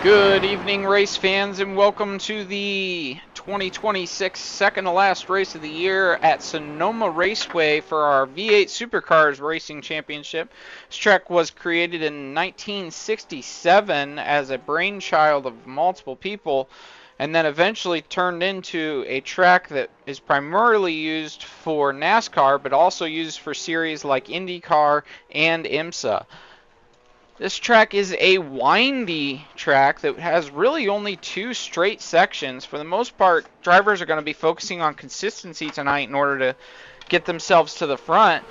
Good evening, race fans, and welcome to the 2026 second to last race of the year at Sonoma Raceway for our V8 Supercars Racing Championship. This track was created in 1967 as a brainchild of multiple people, and then eventually turned into a track that is primarily used for NASCAR, but also used for series like IndyCar and IMSA. This track is a windy track that has really only two straight sections. For the most part, drivers are going to be focusing on consistency tonight in order to get themselves to the front.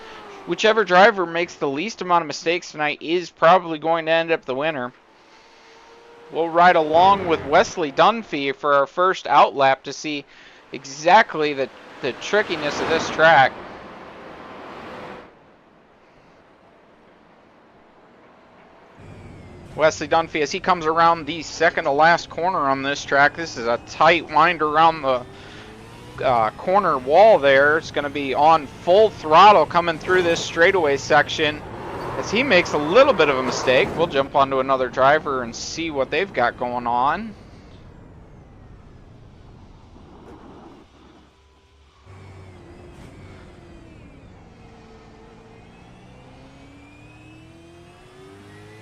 Whichever driver makes the least amount of mistakes tonight is probably going to end up the winner. We'll ride along with Wesley Dunphy for our first outlap to see exactly the trickiness of this track. Wesley Dunphy, as he comes around the second to last corner on this track. This is a tight wind around the corner wall there. It's going to be on full throttle coming through this straightaway section. As he makes a little bit of a mistake, we'll jump onto another driver and see what they've got going on.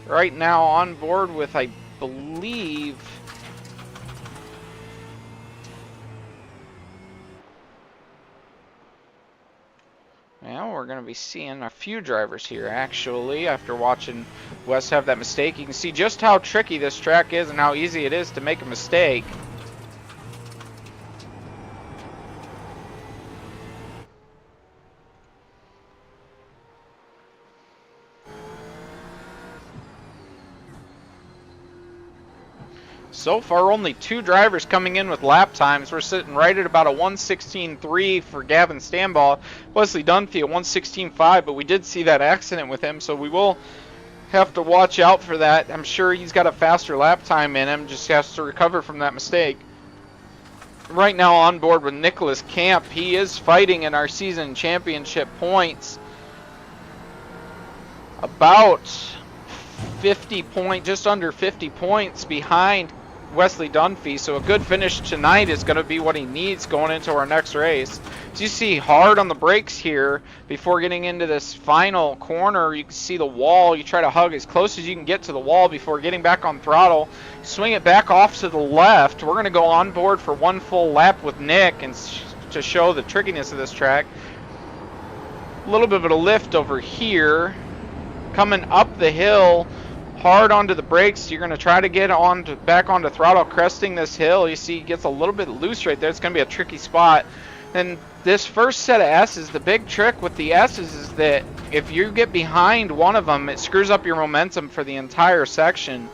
Right now on board with, I believe, well, we're going to be seeing a few drivers here actually after watching Wes have that mistake. You can see just how tricky this track is and how easy it is to make a mistake. So far, only two drivers coming in with lap times. We're sitting right at about a 1:16.3 for Gavin Stanball. Wesley Dunphy at 1:16.5, but we did see that accident with him, so we will have to watch out for that. I'm sure he's got a faster lap time in him, just has to recover from that mistake. Right now on board with Nicholas Camp. He is fighting in our season championship points. About 50 points, just under 50 points behind Wesley Dunphy, so a good finish tonight is going to be what he needs going into our next race. As you see, hard on the brakes here before getting into this final corner. You can see the wall. You try to hug as close as you can get to the wall before getting back on throttle. Swing it back off to the left. We're going to go on board for one full lap with Nick and to show the trickiness of this track. A little bit of a lift over here. Coming up the hill, hard onto the brakes. You're going to try to get back onto throttle, cresting this hill. You see he gets a little bit loose right there. It's going to be a tricky spot. And this first set of S's, the big trick with the S's is that if you get behind one of them, it screws up your momentum for the entire section.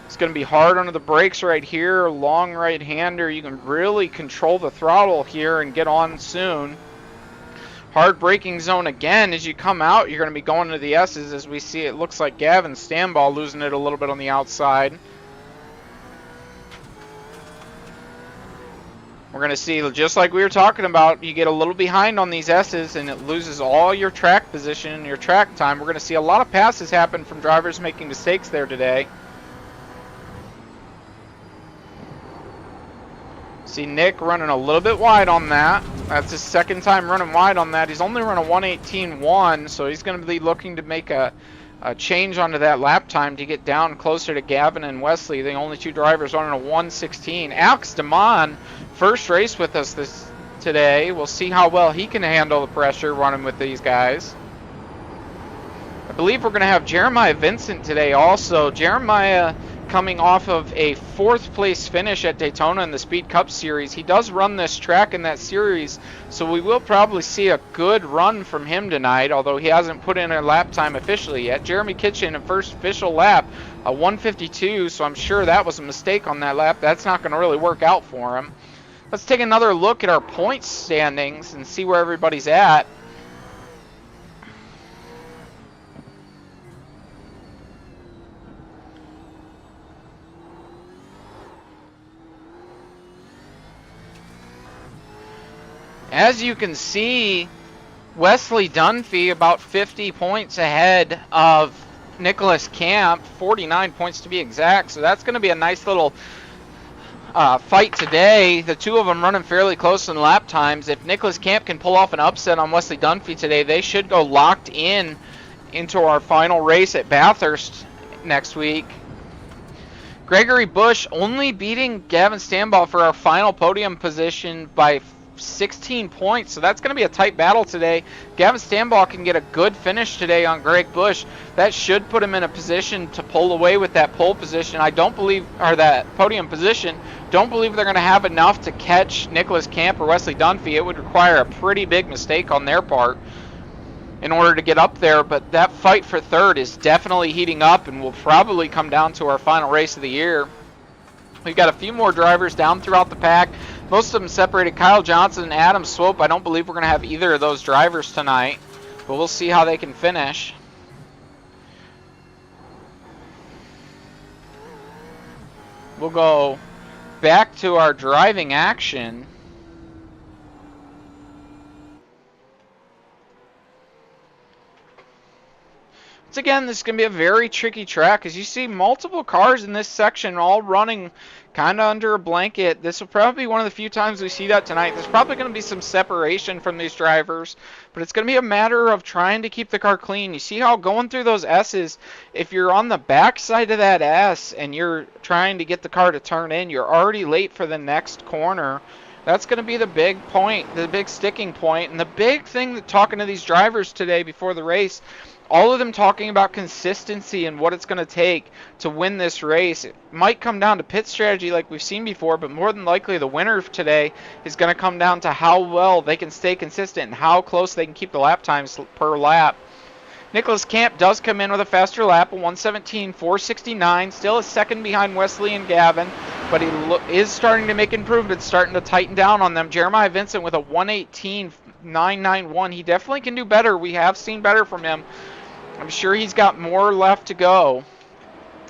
It's going to be hard onto the brakes right here. Long right-hander. You can really control the throttle here and get on soon. Hard braking zone again. As you come out, you're going to be going to the S's. As we see, it looks like Gavin Stanball losing it a little bit on the outside. We're going to see, just like we were talking about, you get a little behind on these S's and it loses all your track position and your track time. We're going to see a lot of passes happen from drivers making mistakes there today. See Nick running a little bit wide on that. That's his second time running wide on that. He's only run a 1:18.1, so he's going to be looking to make a change onto that lap time to get down closer to Gavin and Wesley, the only two drivers running a 1:16. Alex DeMond, first race with us today. We'll see how well he can handle the pressure running with these guys. I believe we're going to have Jeremiah Vincent today also. Jeremiah coming off of a 4th place finish at Daytona in the Speed Cup Series. He does run this track in that series, so we will probably see a good run from him tonight, although he hasn't put in a lap time officially yet. Jeremy Kitchen, in first official lap, a 1:52, so I'm sure that was a mistake on that lap. That's not going to really work out for him. Let's take another look at our points standings and see where everybody's at. As you can see, Wesley Dunphy about 50 points ahead of Nicholas Camp, 49 points to be exact. So that's going to be a nice little fight today. The two of them running fairly close in lap times. If Nicholas Camp can pull off an upset on Wesley Dunphy today, they should go locked in into our final race at Bathurst next week. Gregory Bush only beating Gavin Stanball for our final podium position by 16 points, so that's going to be a tight battle today. Gavin Stanball can get a good finish today on Greg Bush. That should put him in a position to pull away with that pole position. I don't believe, or that podium position, don't believe they're going to have enough to catch Nicholas Camp or Wesley Dunphy. It would require a pretty big mistake on their part in order to get up there, but that fight for third is definitely heating up and will probably come down to our final race of the year. We've got a few more drivers down throughout the pack. Most of them separated. Kyle Johnson and Adam Swope. I don't believe we're going to have either of those drivers tonight, but we'll see how they can finish. We'll go back to our driving action. Once again, this is going to be a very tricky track. As you see, multiple cars in this section all running kind of under a blanket. This will probably be one of the few times we see that tonight. There's probably going to be some separation from these drivers, but it's going to be a matter of trying to keep the car clean. You see how going through those S's, if you're on the back side of that S and you're trying to get the car to turn in, you're already late for the next corner. That's going to be the big point, the big sticking point, and the big thing that talking to these drivers today before the race, all of them talking about consistency and what it's going to take to win this race. It might come down to pit strategy like we've seen before, but more than likely the winner today is going to come down to how well they can stay consistent and how close they can keep the lap times per lap. Nicholas Camp does come in with a faster lap, a 1:17.469, still a second behind Wesley and Gavin, but he is starting to make improvements, starting to tighten down on them. Jeremiah Vincent with a 1:18.991. He definitely can do better. We have seen better from him. I'm sure he's got more left to go.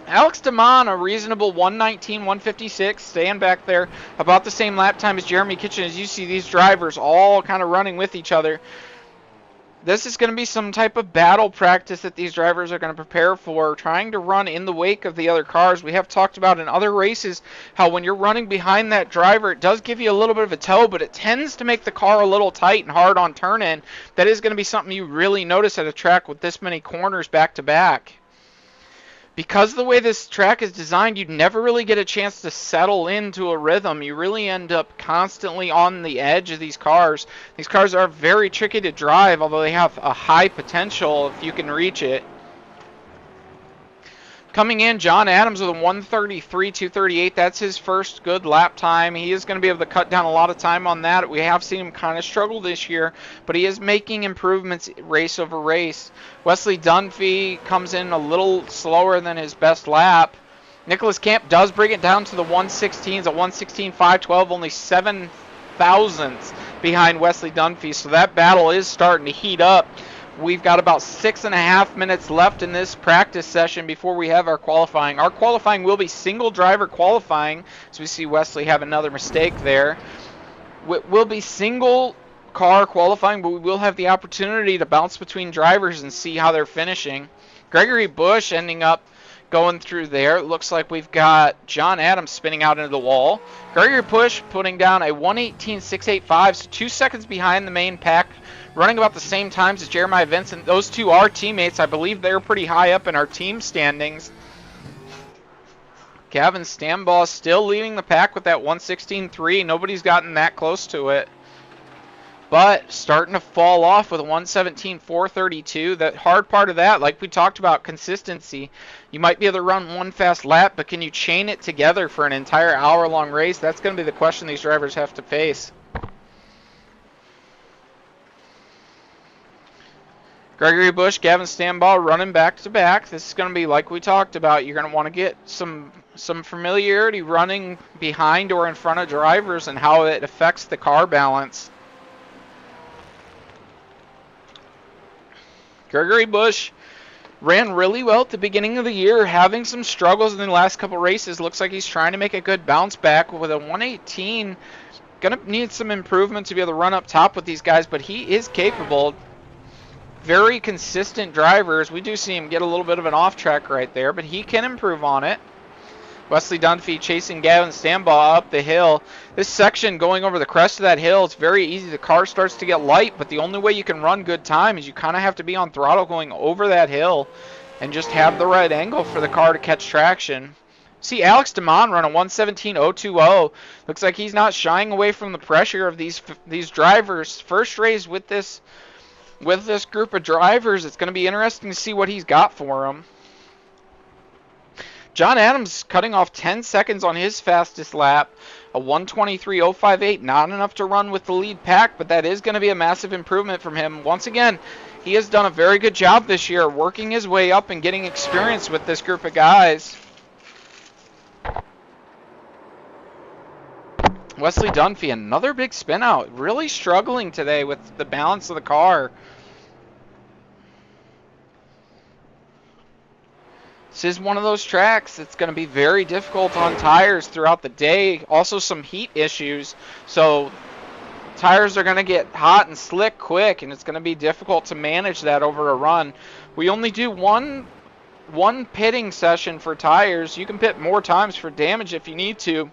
Alex DeMond, a reasonable 1:19.156, staying back there, about the same lap time as Jeremy Kitchen. As you see these drivers all kind of running with each other. This is going to be some type of battle practice that these drivers are going to prepare for, trying to run in the wake of the other cars. We have talked about in other races how when you're running behind that driver, it does give you a little bit of a tow, but it tends to make the car a little tight and hard on turn-in. That is going to be something you really notice at a track with this many corners back-to-back. Because of the way this track is designed, you never really get a chance to settle into a rhythm. You really end up constantly on the edge of these cars. These cars are very tricky to drive, although they have a high potential if you can reach it. Coming in, John Adams with a 1:33.238. That's his first good lap time. He is going to be able to cut down a lot of time on that. We have seen him kind of struggle this year, but he is making improvements race over race. Wesley Dunphy comes in a little slower than his best lap. Nicholas Camp does bring it down to the 1:16s, a 1:16.512, only 7 thousandths behind Wesley Dunphy. So that battle is starting to heat up. We've got about 6.5 minutes left in this practice session before we have our qualifying. Our qualifying will be single driver qualifying, so we see Wesley have another mistake there. We'll be single car qualifying, but we will have the opportunity to bounce between drivers and see how they're finishing. Gregory Bush ending up going through there. It looks like we've got John Adams spinning out into the wall. Gregory Bush putting down a 1:18.685, so 2 seconds behind the main pack, running about the same times as Jeremiah Vincent. Those two are teammates. I believe they're pretty high up in our team standings. Gavin Stanball still leading the pack with that 1:16.3. Nobody's gotten that close to it. But starting to fall off with a 1:17.432. The hard part of that, like we talked about, consistency. You might be able to run one fast lap, but can you chain it together for an entire hour-long race? That's going to be the question these drivers have to face. Gregory Bush, Gavin Stanball running back-to-back. This is going to be like we talked about. You're going to want to get some familiarity running behind or in front of drivers and how it affects the car balance. Gregory Bush ran really well at the beginning of the year, having some struggles in the last couple races. Looks like he's trying to make a good bounce back with a 1:18. Going to need some improvement to be able to run up top with these guys, but he is capable. very consistent drivers. We do see him get a little bit of an off track right there, but he can improve on it. Wesley Dunphy chasing Gavin Stambaugh up the hill. This section going over the crest of that hill, it's very easy. The car starts to get light, but the only way you can run good time is you kind of have to be on throttle going over that hill and just have the right angle for the car to catch traction. See Alex DeMond run a 1:17.020. Looks like he's not shying away from the pressure of these drivers. First race with this group of drivers. It's going to be interesting to see what he's got for them. John Adams cutting off 10 seconds on his fastest lap, a 1:23.058. Not enough to run with the lead pack, but that is going to be a massive improvement from him. Once again, he has done a very good job this year working his way up and getting experience with this group of guys. Wesley Dunphy, another big spin out. Really struggling today with the balance of the car. This is one of those tracks that's going to be very difficult on tires throughout the day. Also some heat issues. So tires are going to get hot and slick quick, and it's going to be difficult to manage that over a run. We only do one pitting session for tires. You can pit more times for damage if you need to,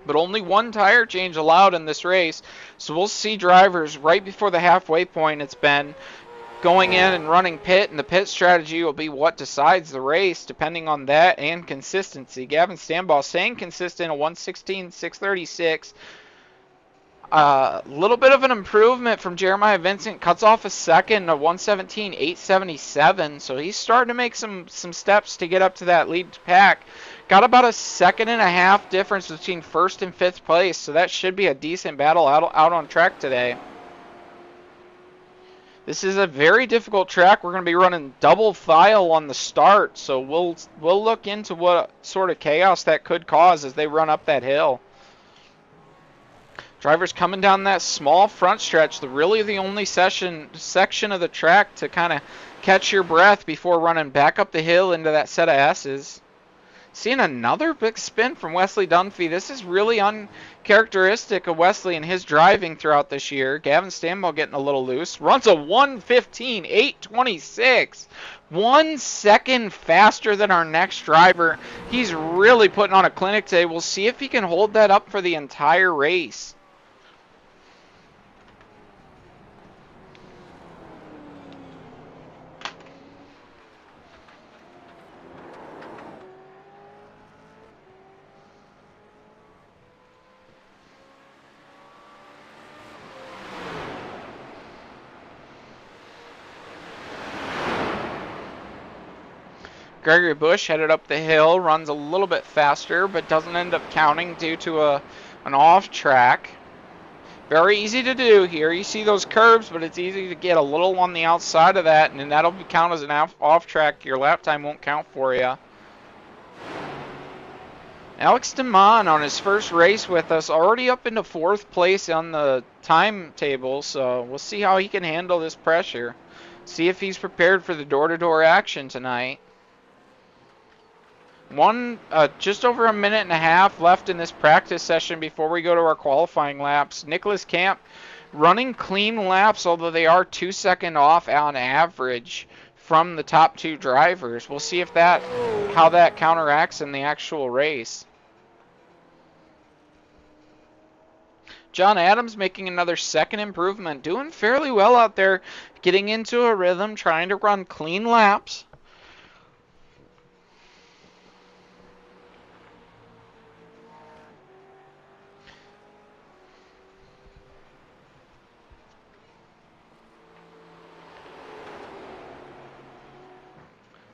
but only one tire change allowed in this race. So we'll see drivers right before the halfway point. It's been going in and running pit, and the pit strategy will be what decides the race, depending on that and consistency. Gavin Stambaugh staying consistent, a 1:16.636. A little bit of an improvement from Jeremiah Vincent. Cuts off a second, a 1:17.877. So he's starting to make some steps to get up to that lead pack. Got about a second and a half difference between first and fifth place. So that should be a decent battle out on track today. This is a very difficult track. We're going to be running double file on the start. So we'll look into what sort of chaos that could cause as they run up that hill. Drivers coming down that small front stretch, really the only section of the track to kind of catch your breath before running back up the hill into that set of S's. Seeing another big spin from Wesley Dunphy. This is really uncharacteristic of Wesley and his driving throughout this year. Gavin Stambaugh getting a little loose. Runs a 1:15.826. 1 second faster than our next driver. He's really putting on a clinic today. We'll see if he can hold that up for the entire race. Gregory Bush headed up the hill, runs a little bit faster, but doesn't end up counting due to an off track. Very easy to do here. You see those curbs, but it's easy to get a little on the outside of that, and then that'll count as an off track. Your lap time won't count for you. Alex DeMond on his first race with us, already up into fourth place on the timetable, so we'll see how he can handle this pressure. See if he's prepared for the door-to-door action tonight. Just over a minute and a half left in this practice session before we go to our qualifying laps. Nicholas Camp running clean laps, although they are 2 seconds off on average from the top two drivers. We'll see if how that counteracts in the actual race. John Adams making another second improvement, doing fairly well out there, getting into a rhythm, trying to run clean laps.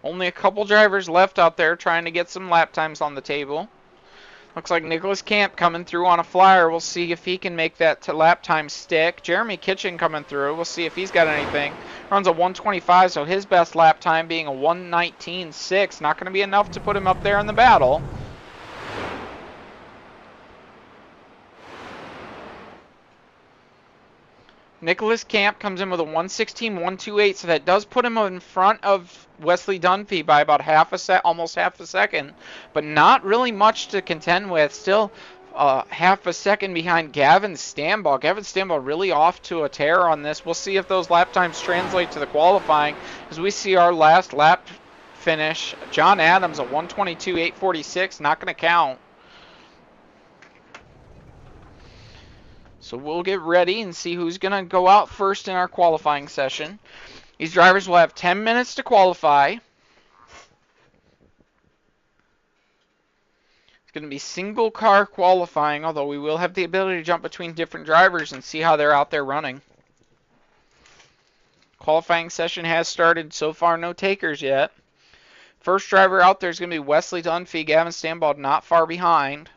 Only a couple drivers left out there trying to get some lap times on the table. Looks like Nicholas Camp coming through on a flyer. We'll see if he can make that lap time stick. Jeremy Kitchen coming through. We'll see if he's got anything. Runs a 1:25, so his best lap time being a 1:19.6. Not going to be enough to put him up there in the battle. Nicholas Camp comes in with a 1:16.128, so that does put him in front of Wesley Dunphy by about almost half a second, but not really much to contend with. Still half a second behind Gavin Stanball. Gavin Stanball really off to a tear on this. We'll see if those lap times translate to the qualifying. As we see our last lap finish, John Adams, a 1:22.846, not going to count. So we'll get ready and see who's going to go out first in our qualifying session. These drivers will have 10 minutes to qualify. It's going to be single car qualifying, although we will have the ability to jump between different drivers and see how they're out there running. Qualifying session has started. So far, no takers yet. First driver out there is going to be Wesley Dunphy. Gavin Stanball not far behind.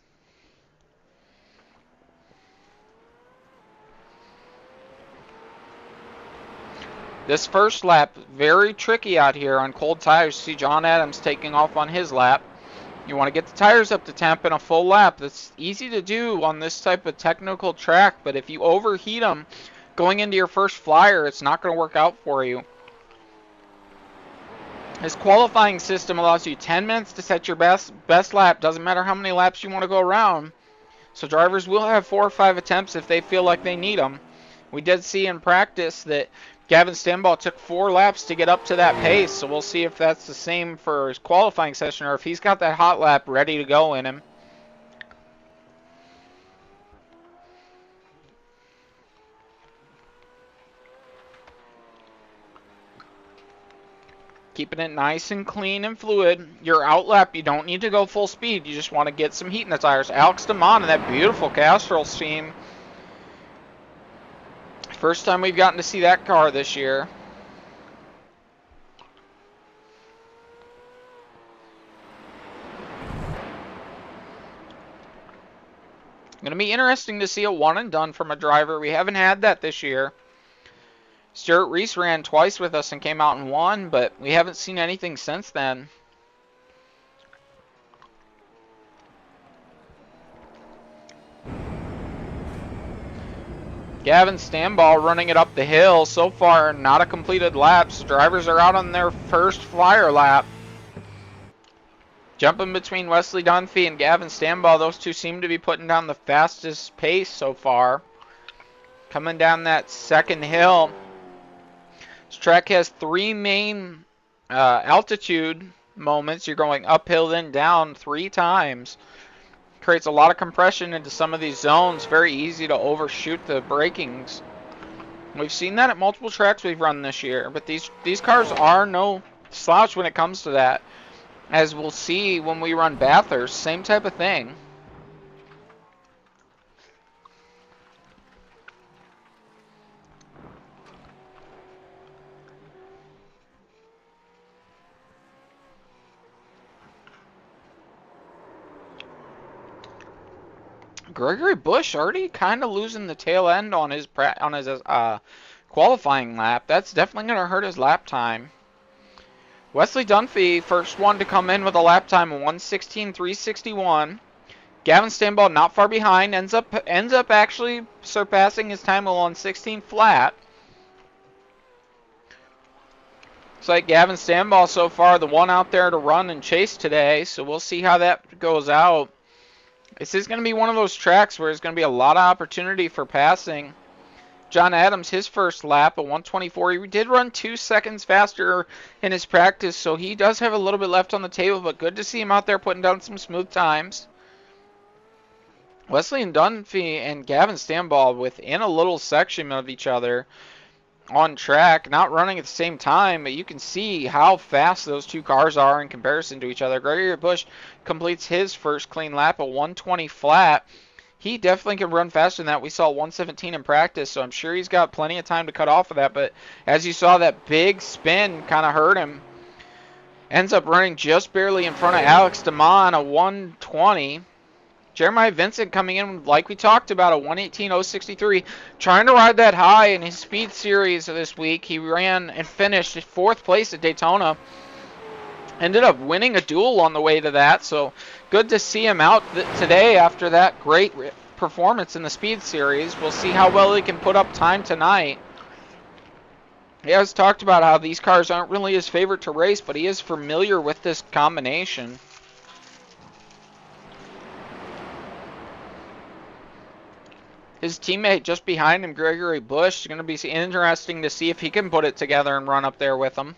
This first lap, very tricky out here on cold tires. See John Adams taking off on his lap. You want to get the tires up to temp in a full lap. That's easy to do on this type of technical track, but if you overheat them going into your first flyer, it's not going to work out for you. This qualifying system allows you 10 minutes to set your best lap. Doesn't matter how many laps you want to go around. So drivers will have 4 or 5 attempts if they feel like they need them. We did see in practice that Gavin Stanball took 4 laps to get up to that pace, so we'll see if that's the same for his qualifying session or if he's got that hot lap ready to go in him. Keeping it nice and clean and fluid. Your out lap, you don't need to go full speed. You just want to get some heat in the tires. Alex DeMond in that beautiful Castrol scheme. First time we've gotten to see that car this year. Going to be interesting to see a one and done from a driver. We haven't had that this year. Stuart Reese ran twice with us and came out and won, but we haven't seen anything since then. Gavin Stanball running it up the hill. So far, not a completed lap. So drivers are out on their first flyer lap. Jumping between Wesley Dunphy and Gavin Stanball. Those two seem to be putting down the fastest pace so far. Coming down that second hill. This track has 3 main altitude moments. You're going uphill then down 3 times. Creates a lot of compression into some of these zones. Very easy to overshoot the brakings. We've seen that at multiple tracks we've run this year, but these cars are no slouch when it comes to that. As we'll see when we run Bathurst, same type of thing. Gregory Bush already kind of losing the tail end on his qualifying lap. That's definitely going to hurt his lap time. Wesley Dunphy, first one to come in with a lap time of 1:16.361. Gavin Stanball not far behind, ends up actually surpassing his time of 1:16 flat. Looks like Gavin Stanball so far the one out there to run and chase today, so we'll see how that goes out. This is going to be one of those tracks where there's going to be a lot of opportunity for passing. John Adams, his first lap at 1:24. He did run 2 seconds faster in his practice, so he does have a little bit left on the table, but good to see him out there putting down some smooth times. Wesley and Dunphy and Gavin Stanball within a little section of each other on track, not running at the same time, but you can see how fast those two cars are in comparison to each other. Gregory Bush completes his first clean lap at 1:20 flat. He definitely can run faster than that. We saw 1:17 in practice, so I'm sure he's got plenty of time to cut off of that, but as you saw, that big spin kind of hurt him. Ends up running just barely in front of Alex DeMond, a 1:20. Jeremiah Vincent coming in, like we talked about, a 1:18.063, trying to ride that high in his speed series this week. He ran and finished 4th place at Daytona. Ended up winning a duel on the way to that, so good to see him out today after that great performance in the speed series. We'll see how well he can put up time tonight. He has talked about how these cars aren't really his favorite to race, but he is familiar with this combination. His teammate just behind him, Gregory Bush, is going to be interesting to see if he can put it together and run up there with him.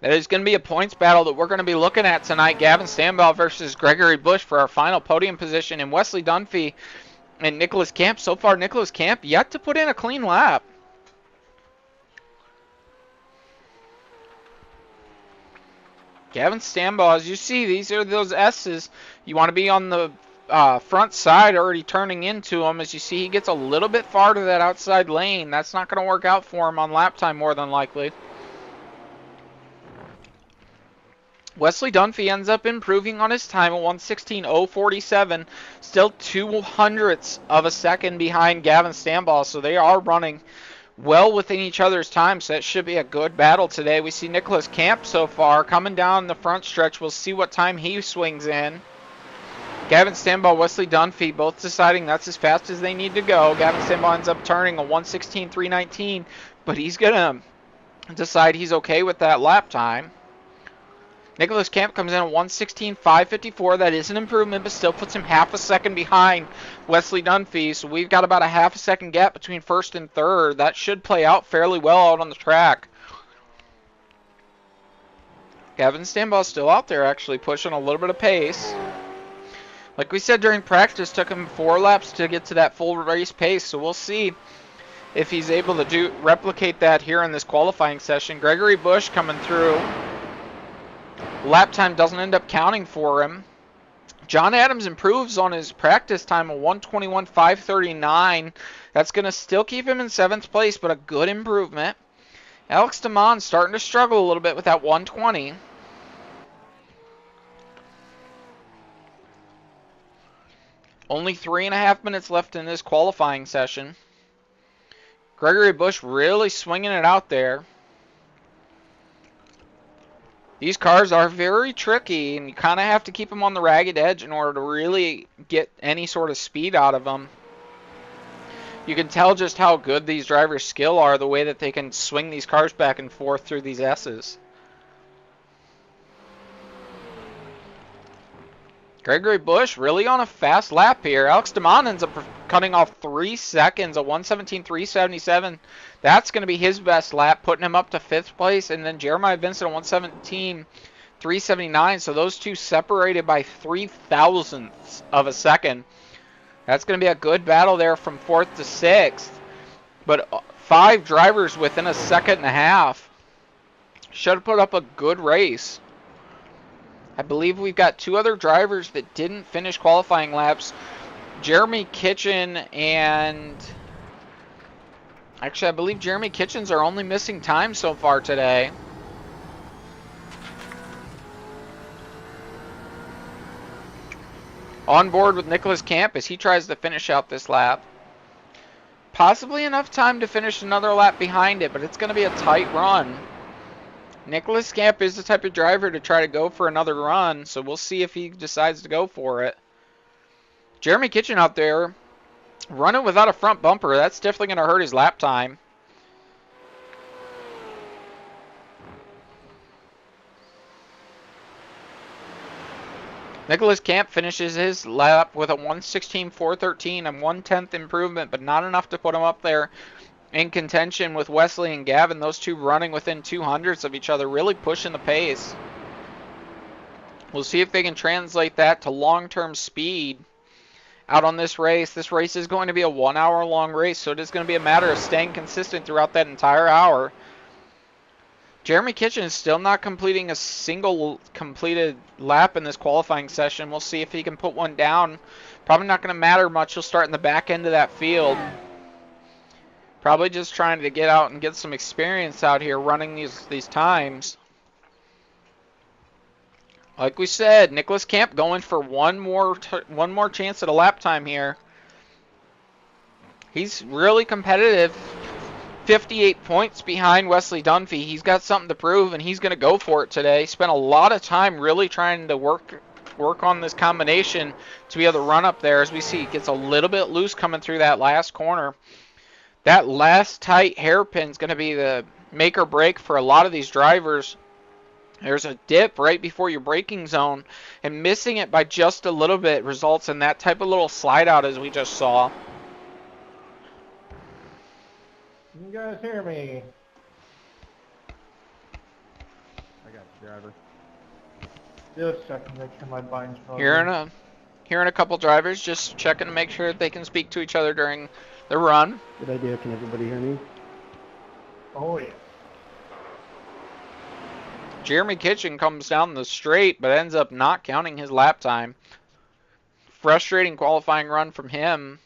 That is going to be a points battle that we're going to be looking at tonight. Gavin Stanball versus Gregory Bush for our final podium position. And Wesley Dunphy and Nicholas Camp. So far, Nicholas Camp yet to put in a clean lap. Gavin Stanball, as you see, these are those S's. You want to be on the front side, already turning into him. As you see, he gets a little bit far to that outside lane. That's not going to work out for him on lap time more than likely. Wesley Dunphy ends up improving on his time at 1:16.047, still 0.02 of a second behind Gavin Stanball, so they are running well within each other's time, so that should be a good battle today. We see Nicholas Camp so far coming down the front stretch. We'll see what time he swings in. Gavin Stanball, Wesley Dunphy, both deciding that's as fast as they need to go. Gavin Stanball ends up turning a 1:16.319, but he's going to decide he's okay with that lap time. Nicholas Camp comes in at 1:16.554. That is an improvement, but still puts him half a second behind Wesley Dunphy. So we've got about a half a second gap between first and third. That should play out fairly well out on the track. Gavin Stanball's still out there, actually pushing a little bit of pace. Like we said during practice, took him 4 laps to get to that full race pace. So we'll see if he's able to replicate that here in this qualifying session. Gregory Bush coming through. Lap time doesn't end up counting for him. John Adams improves on his practice time of 1:21.539. That's going to still keep him in 7th place, but a good improvement. Alex DeMond starting to struggle a little bit with that 1:20. Only 3.5 minutes left in this qualifying session. Gregory Bush really swinging it out there. These cars are very tricky, and you kind of have to keep them on the ragged edge in order to really get any sort of speed out of them. You can tell just how good these drivers' skill are, the way that they can swing these cars back and forth through these S's. Gregory Bush really on a fast lap here. Alex DeMond ends up cutting off 3 seconds, a 1:17.377. That's going to be his best lap, putting him up to 5th place. And then Jeremiah Vincent, 1:17.379. So those two separated by 0.03 of a second. That's going to be a good battle there from 4th to 6th. But 5 drivers within 1.5 seconds. Should have put up a good race. I believe we've got 2 other drivers that didn't finish qualifying laps. Jeremy Kitchen and... Actually, I believe Jeremy Kitchens are only missing time so far today. On board with Nicholas Camp as he tries to finish out this lap. Possibly enough time to finish another lap behind it, but it's going to be a tight run. Nicholas Camp is the type of driver to try to go for another run, so we'll see if he decides to go for it. Jeremy Kitchen out there running without a front bumper. That's definitely going to hurt his lap time. Nicholas Camp finishes his lap with a 1:16.413, a 1/10 improvement, but not enough to put him up there in contention with Wesley and Gavin. Those two running within 200ths of each other, really pushing the pace. We'll see if they can translate that to long-term speed out on this race. This race is going to be a 1-hour long race, so it is going to be a matter of staying consistent throughout that entire hour. Jeremy Kitchen is still not completing a single completed lap in this qualifying session. We'll see if he can put one down. Probably not going to matter much. He'll start in the back end of that field. Probably just trying to get out and get some experience out here running these times. Like we said, Nicholas Camp going for one more chance at a lap time here. He's really competitive. 58 points behind Wesley Dunphy. He's got something to prove, and he's going to go for it today. Spent a lot of time really trying to work on this combination to be able to run up there. As we see, it gets a little bit loose coming through that last corner. That last tight hairpin is going to be the make or break for a lot of these drivers There's a dip right before your braking zone, and missing it by just a little bit results in that type of little slide out as we just saw. You guys hear me? I got you, driver. Just checking, make sure my bind's frozen. Hearing a couple drivers just checking to make sure that they can speak to each other during the run. Good idea. Can everybody hear me? Oh, yeah. Jeremy Kitchen comes down the straight, but ends up not counting his lap time. Frustrating qualifying run from him.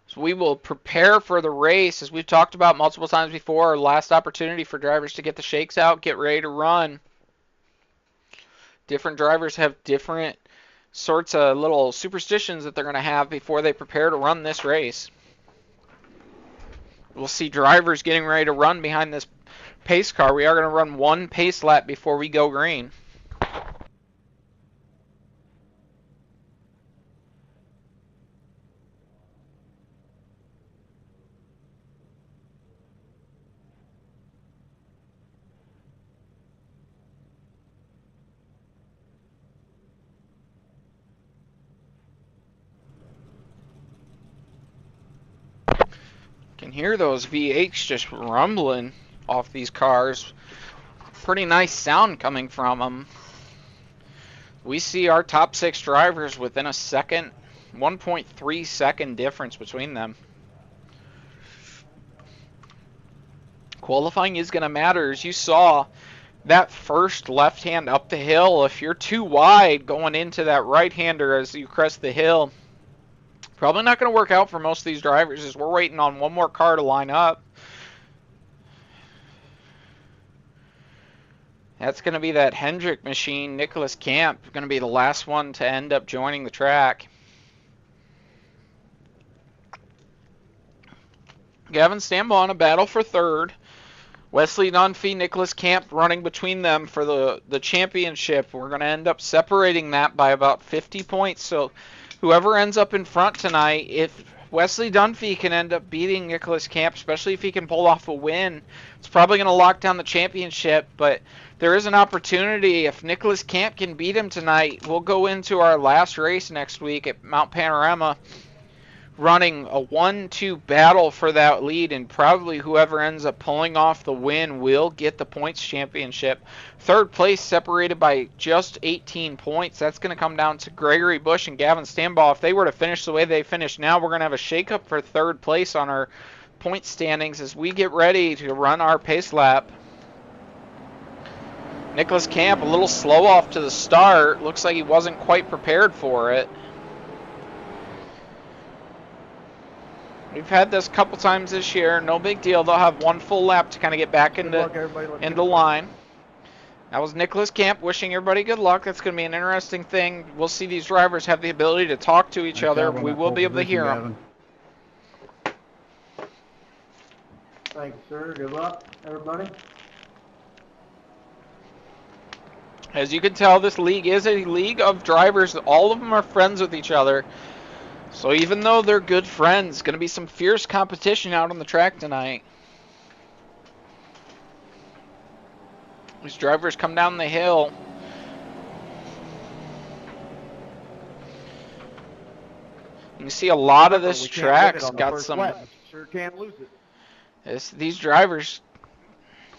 So we will prepare for the race, as we've talked about multiple times before. Our last opportunity for drivers to get the shakes out, get ready to run. Different drivers have different sorts of little superstitions that they're going to have before they prepare to run this race. We'll see drivers getting ready to run behind this pace car. We are going to run one pace lap before we go green. Can hear those V8s just rumbling off these cars. Pretty nice sound coming from them. We see our top 6 drivers within a second, 1.3 second difference between them. Qualifying is going to matter. As you saw, that first left hand up the hill, if you're too wide going into that right hander as you crest the hill, probably not going to work out for most of these drivers, as we're waiting on one more car to line up. That's going to be that Hendrick machine, Nicholas Camp, going to be the last one to end up joining the track. Gavin Stambaugh on a battle for third. Wesley Dunphy, Nicholas Camp running between them for the championship. We're going to end up separating that by about 50 points. So whoever ends up in front tonight, if Wesley Dunphy can end up beating Nicholas Camp, especially if he can pull off a win, it's probably going to lock down the championship. But there is an opportunity. If Nicholas Camp can beat him tonight, we'll go into our last race next week at Mount Panorama running a 1-2 battle for that lead, and probably whoever ends up pulling off the win will get the points championship. Third place separated by just 18 points. That's going to come down to Gregory Bush and Gavin Stambaugh. If they were to finish the way they finished now, we're going to have a shakeup for third place on our point standings as we get ready to run our pace lap. Nicholas Camp a little slow off to the start. Looks like he wasn't quite prepared for it. We've had this a couple times this year. No big deal. They'll have one full lap to kind of get back into line. That was Nicholas Camp wishing everybody good luck. That's going to be an interesting thing. We'll see these drivers have the ability to talk to each other. We will be able to hear them. Thanks, sir. Good luck, everybody. As you can tell, this league is a league of drivers. All of them are friends with each other. So even though they're good friends, going to be some fierce competition out on the track tonight. These drivers come down the hill. You can see a lot of this track's got some... Sure can't lose it. These drivers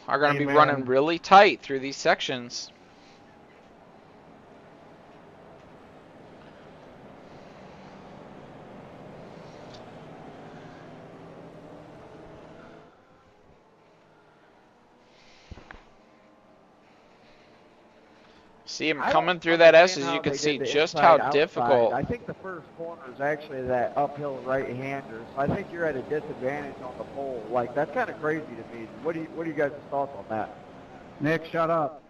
are going to be running really tight through these sections. See him coming through that S, as you can see just how difficult. I think the first corner is actually that uphill right-hander. So I think you're at a disadvantage on the pole. Like, that's kind of crazy to me. What are you guys' thoughts on that? Nick, shut up.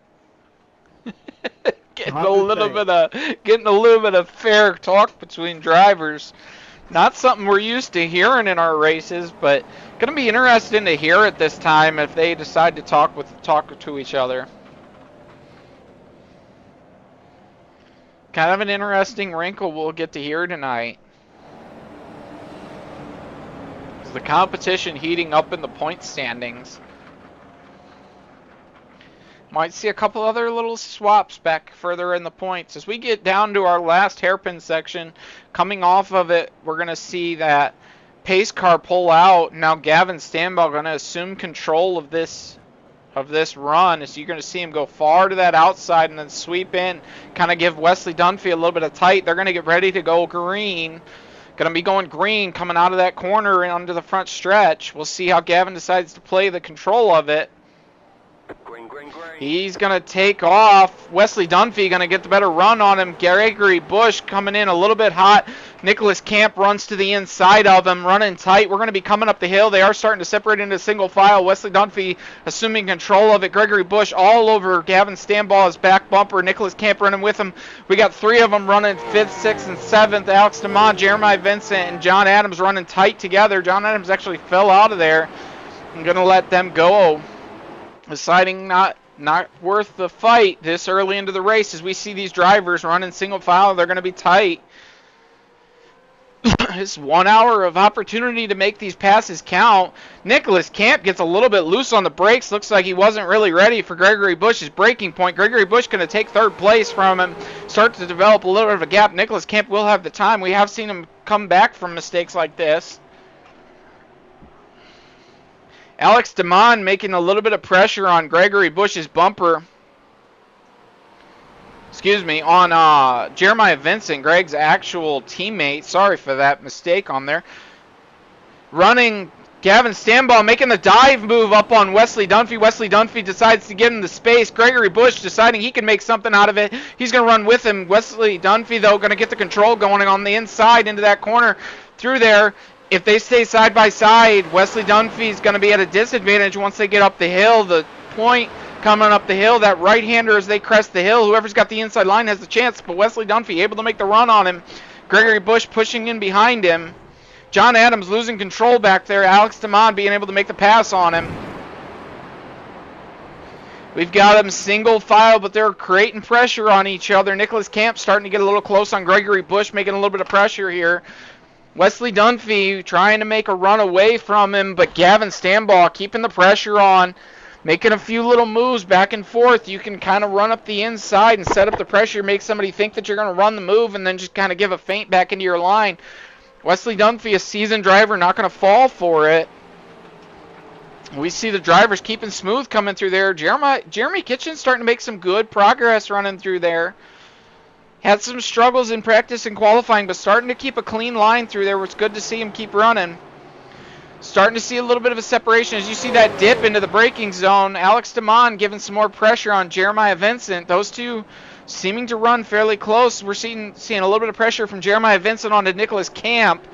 getting a little bit of fair talk between drivers. Not something we're used to hearing in our races, but going to be interesting to hear it this time if they decide to talk to each other. Kind of an interesting wrinkle we'll get to hear tonight. The competition heating up in the point standings. Might see a couple other little swaps back further in the points. As we get down to our last hairpin section, coming off of it, we're going to see that pace car pull out. Now Gavin Stanball going to assume control of this run. So you're going to see him go far to that outside and then sweep in, kind of give Wesley Dunphy a little bit of tight. They're going to get ready to go green. Going to be going green coming out of that corner and onto the front stretch. We'll see how Gavin decides to play the control of it. Green, green, green. He's going to take off. Wesley Dunphy going to get the better run on him. Gregory Bush coming in a little bit hot. Nicholas Camp runs to the inside of him, running tight. We're going to be coming up the hill. They are starting to separate into single file. Wesley Dunphy assuming control of it. Gregory Bush all over Gavin Stanball's back bumper. Nicholas Camp running with him. We got three of them running 5th, 6th, and 7th. Alex DeMond, Jeremiah Vincent, and John Adams running tight together. John Adams actually fell out of there. I'm going to let them go. Deciding not worth the fight this early into the race. As we see these drivers running single file, they're going to be tight. It's 1 hour of opportunity to make these passes count. Nicholas Camp gets a little bit loose on the brakes. Looks like he wasn't really ready for Gregory Bush's braking point. Gregory Bush going to take 3rd place from him, start to develop a little bit of a gap. Nicholas Camp will have the time. We have seen him come back from mistakes like this. Alex DeMond making a little bit of pressure on Gregory Bush's bumper. Excuse me, on Jeremiah Vincent, Greg's actual teammate. Sorry for that mistake on there. Running, Gavin Stanball making the dive move up on Wesley Dunphy. Wesley Dunphy decides to give him the space. Gregory Bush deciding he can make something out of it. He's going to run with him. Wesley Dunphy, though, going to get the control going on the inside into that corner through there. If they stay side by side, Wesley Dunphy is going to be at a disadvantage once they get up the hill. The point coming up the hill, that right-hander as they crest the hill, whoever's got the inside line has the chance, but Wesley Dunphy able to make the run on him. Gregory Bush pushing in behind him. John Adams losing control back there. Alex DeMond being able to make the pass on him. We've got them single file, but they're creating pressure on each other. Nicholas Camp starting to get a little close on Gregory Bush, making a little bit of pressure here. Wesley Dunphy trying to make a run away from him, but Gavin Stanball keeping the pressure on, making a few little moves back and forth. You can kind of run up the inside and set up the pressure, make somebody think that you're going to run the move, and then just kind of give a feint back into your line. Wesley Dunphy, a seasoned driver, not going to fall for it. We see the drivers keeping smooth coming through there. Jeremy Kitchen's starting to make some good progress running through there. Had some struggles in practice and qualifying, but starting to keep a clean line through there. It's good to see him keep running. Starting to see a little bit of a separation as you see that dip into the braking zone. Alex DeMond giving some more pressure on Jeremiah Vincent. Those two seeming to run fairly close. We're seeing a little bit of pressure from Jeremiah Vincent onto Nicholas Camp.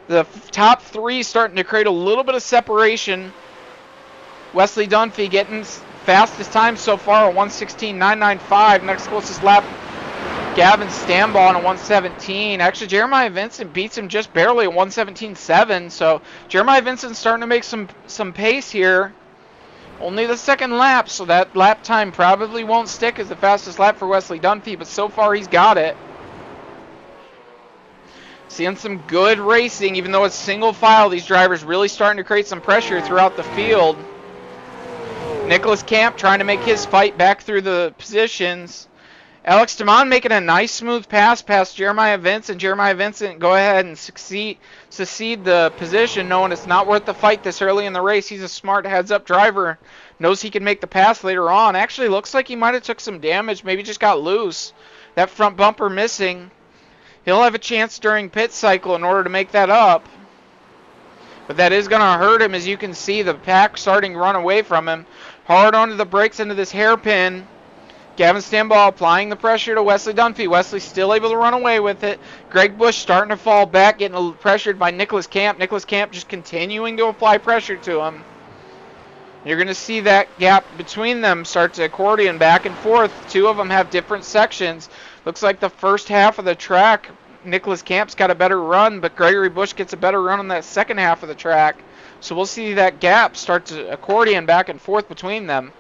The top three starting to create a little bit of separation. Wesley Dunphy getting fastest time so far, a 1:16.995. Next closest lap, Gavin Stanball on a 1:17. Actually, Jeremiah Vincent beats him just barely at 1:17.7. So Jeremiah Vincent's starting to make some pace here. Only the second lap, so that lap time probably won't stick as the fastest lap for Wesley Dunphy, but so far he's got it. Seeing some good racing, even though it's single file, these drivers really starting to create some pressure throughout the field. Nicholas Camp trying to make his fight back through the positions. Alex DeMond making a nice smooth pass past Jeremiah Vincent. Jeremiah Vincent go ahead and secede the position, knowing it's not worth the fight this early in the race. He's a smart heads-up driver. Knows he can make the pass later on. Actually, looks like he might have took some damage. Maybe just got loose. That front bumper missing. He'll have a chance during pit cycle in order to make that up. But that is going to hurt him, as you can see. The pack starting to run away from him. Hard onto the brakes into this hairpin. Gavin Stanball applying the pressure to Wesley Dunphy. Wesley still able to run away with it. Greg Bush starting to fall back, getting pressured by Nicholas Camp. Nicholas Camp just continuing to apply pressure to him. You're going to see that gap between them start to accordion back and forth. Two of them have different sections. Looks like the first half of the track, Nicholas Camp's got a better run, but Gregory Bush gets a better run on that second half of the track. So we'll see that gap start to accordion back and forth between them.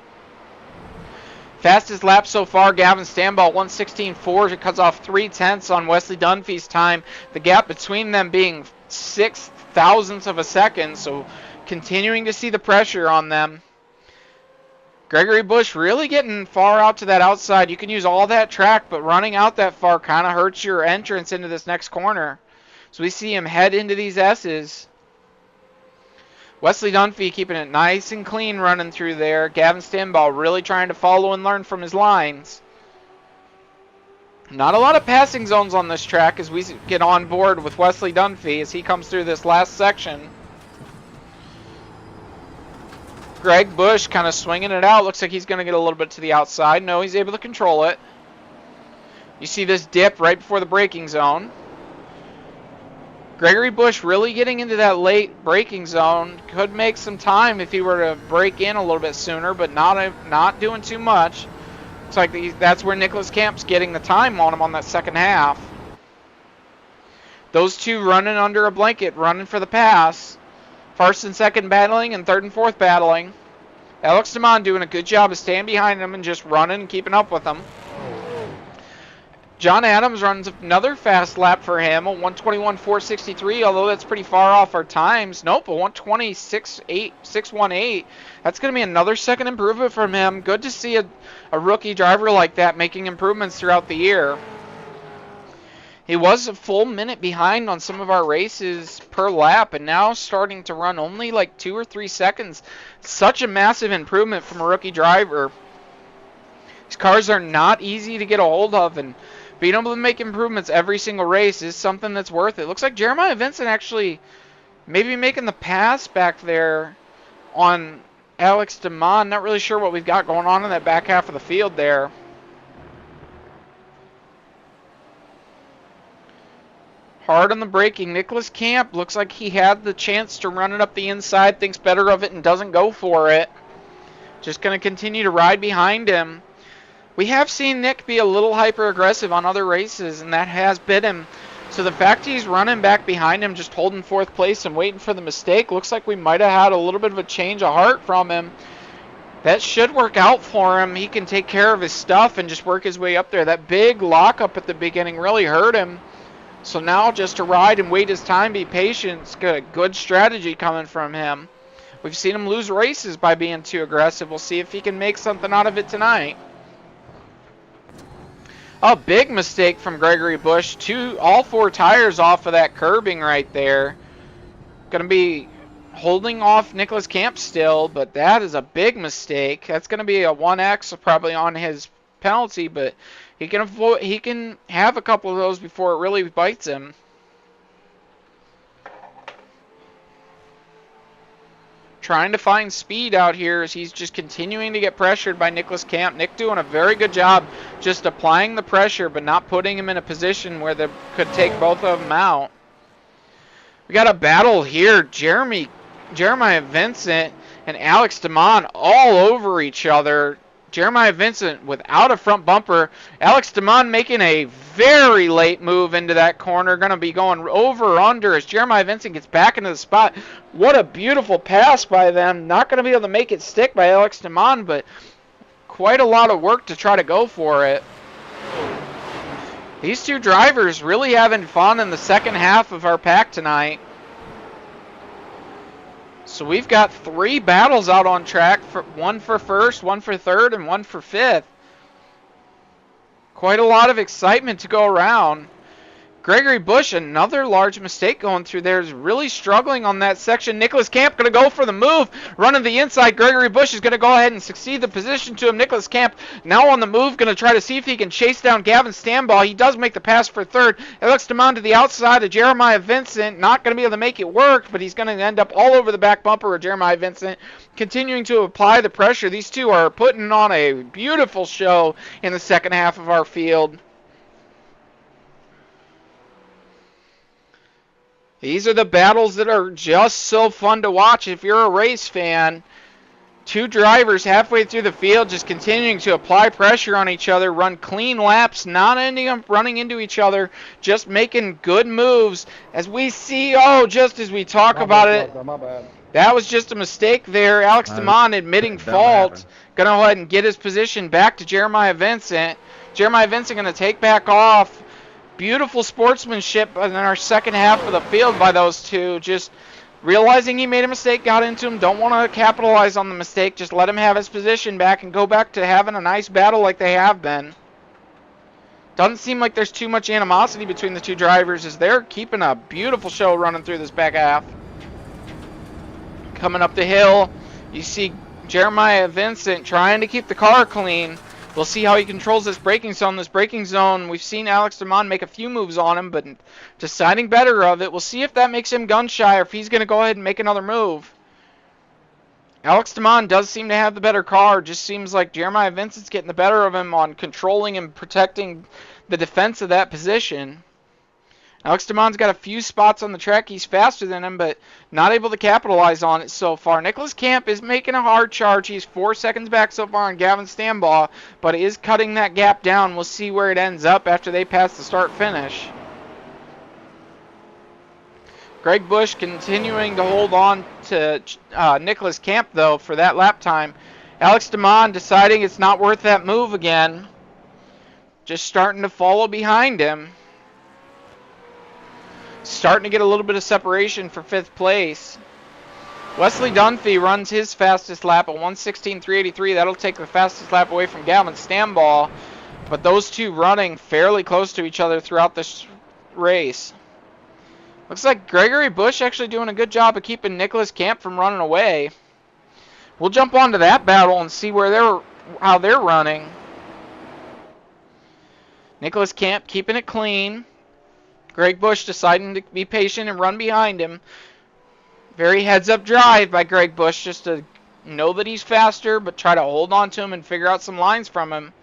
Fastest lap so far, Gavin Stanball, 1:16.4. It cuts off 0.3 on Wesley Dunphy's time. The gap between them being 0.006 of a second, so continuing to see the pressure on them. Gregory Bush really getting far out to that outside. You can use all that track, but running out that far kind of hurts your entrance into this next corner. So we see him head into these S's. Wesley Dunphy keeping it nice and clean running through there. Gavin Stanball really trying to follow and learn from his lines. Not a lot of passing zones on this track as we get on board with Wesley Dunphy as he comes through this last section. Greg Bush kind of swinging it out. Looks like he's going to get a little bit to the outside. No, he's able to control it. You see this dip right before the braking zone. Gregory Bush really getting into that late braking zone. Could make some time if he were to break in a little bit sooner, but not doing too much. Looks like that's where Nicholas Camp's getting the time on him on that second half. Those two running under a blanket, running for the pass. First and second battling and third and fourth battling. Alex DeMond doing a good job of staying behind him and just running and keeping up with him. John Adams runs another fast lap for him, a 121.463, although that's pretty far off our times. Nope, a 126.618. That's going to be another second improvement from him. Good to see a rookie driver like that making improvements throughout the year. He was a full minute behind on some of our races per lap, and now starting to run only like 2 or 3 seconds. Such a massive improvement from a rookie driver. These cars are not easy to get a hold of, and being able to make improvements every single race is something that's worth it. Looks like Jeremiah Vincent actually maybe making the pass back there on Alex DeMond. Not really sure what we've got going on in that back half of the field there. Hard on the braking. Nicholas Camp looks like he had the chance to run it up the inside, thinks better of it and doesn't go for it. Just going to continue to ride behind him. We have seen Nick be a little hyper-aggressive on other races, and that has bit him. So the fact he's running back behind him, just holding fourth place and waiting for the mistake, looks like we might have had a little bit of a change of heart from him. That should work out for him. He can take care of his stuff and just work his way up there. That big lockup at the beginning really hurt him. So now just to ride and wait his time, be patient, it's good strategy coming from him. We've seen him lose races by being too aggressive. We'll see if he can make something out of it tonight. A big mistake from Gregory Bush. All 4 tires off of that curbing right there. Going to be holding off Nicholas Camp still, but that is a big mistake. That's going to be a 1X probably on his penalty, but he can have a couple of those before it really bites him. Trying to find speed out here as he's just continuing to get pressured by Nicholas Camp. Nick doing a very good job just applying the pressure but not putting him in a position where they could take both of them out. We got a battle here. Jeremiah Vincent and Alex DeMond all over each other. Jeremiah Vincent without a front bumper. Alex DeMond making a very late move into that corner. Going to be going over or under as Jeremiah Vincent gets back into the spot. What a beautiful pass by them. Not going to be able to make it stick by Alex DeMond, but quite a lot of work to try to go for it. These two drivers really having fun in the second half of our pack tonight. So we've got 3 battles out on track, one for first, one for third, and one for fifth. Quite a lot of excitement to go around. Gregory Bush, another large mistake going through there, is really struggling on that section. Nicholas Camp going to go for the move, running the inside. Gregory Bush is going to go ahead and succeed the position to him. Nicholas Camp now on the move, going to try to see if he can chase down Gavin Stanball. He does make the pass for third. Alex DeMond to the outside of Jeremiah Vincent. Not going to be able to make it work, but he's going to end up all over the back bumper of Jeremiah Vincent, continuing to apply the pressure. These two are putting on a beautiful show in the second half of our field. These are the battles that are just so fun to watch if you're a race fan. 2 drivers halfway through the field just continuing to apply pressure on each other, run clean laps, not ending up running into each other, just making good moves. As we see, just as we talk about it, that was just a mistake there. Alex DeMond admitting fault. Going to go ahead and get his position back to Jeremiah Vincent. Jeremiah Vincent going to take back off. Beautiful sportsmanship in our second half of the field by those two. Just Realizing he made a mistake, got into him. Don't want to capitalize on the mistake. Just let him have his position back and go back to having a nice battle like they have been. Doesn't seem like there's too much animosity between the two drivers as they're keeping a beautiful show running through this back half. Coming up the hill, you see Jeremiah Vincent trying to keep the car clean. We'll see how he controls this braking zone. This braking zone, we've seen Alex DeMond make a few moves on him, but deciding better of it. We'll see if that makes him gun shy or if he's going to go ahead and make another move. Alex DeMond does seem to have the better car. Just seems like Jeremiah Vincent's getting the better of him on controlling and protecting the defense of that position. Alex DeMond's got a few spots on the track. He's faster than him, but not able to capitalize on it so far. Nicholas Camp is making a hard charge. He's 4 seconds back so far on Gavin Stambaugh, but is cutting that gap down. We'll see where it ends up after they pass the start-finish. Greg Busch continuing to hold on to Nicholas Camp, though, for that lap time. Alex DeMond deciding it's not worth that move again. Just starting to follow behind him. Starting to get a little bit of separation for 5th place. Wesley Dunphy runs his fastest lap at 1:16.383. That'll take the fastest lap away from Gavin Stambaugh. But those two running fairly close to each other throughout this race. Looks like Gregory Busch actually doing a good job of keeping Nicholas Camp from running away. We'll jump onto that battle and see how they're running. Nicholas Camp keeping it clean. Greg Busch deciding to be patient and run behind him. Very heads-up drive by Greg Busch just to know that he's faster, but try to hold on to him and figure out some lines from him.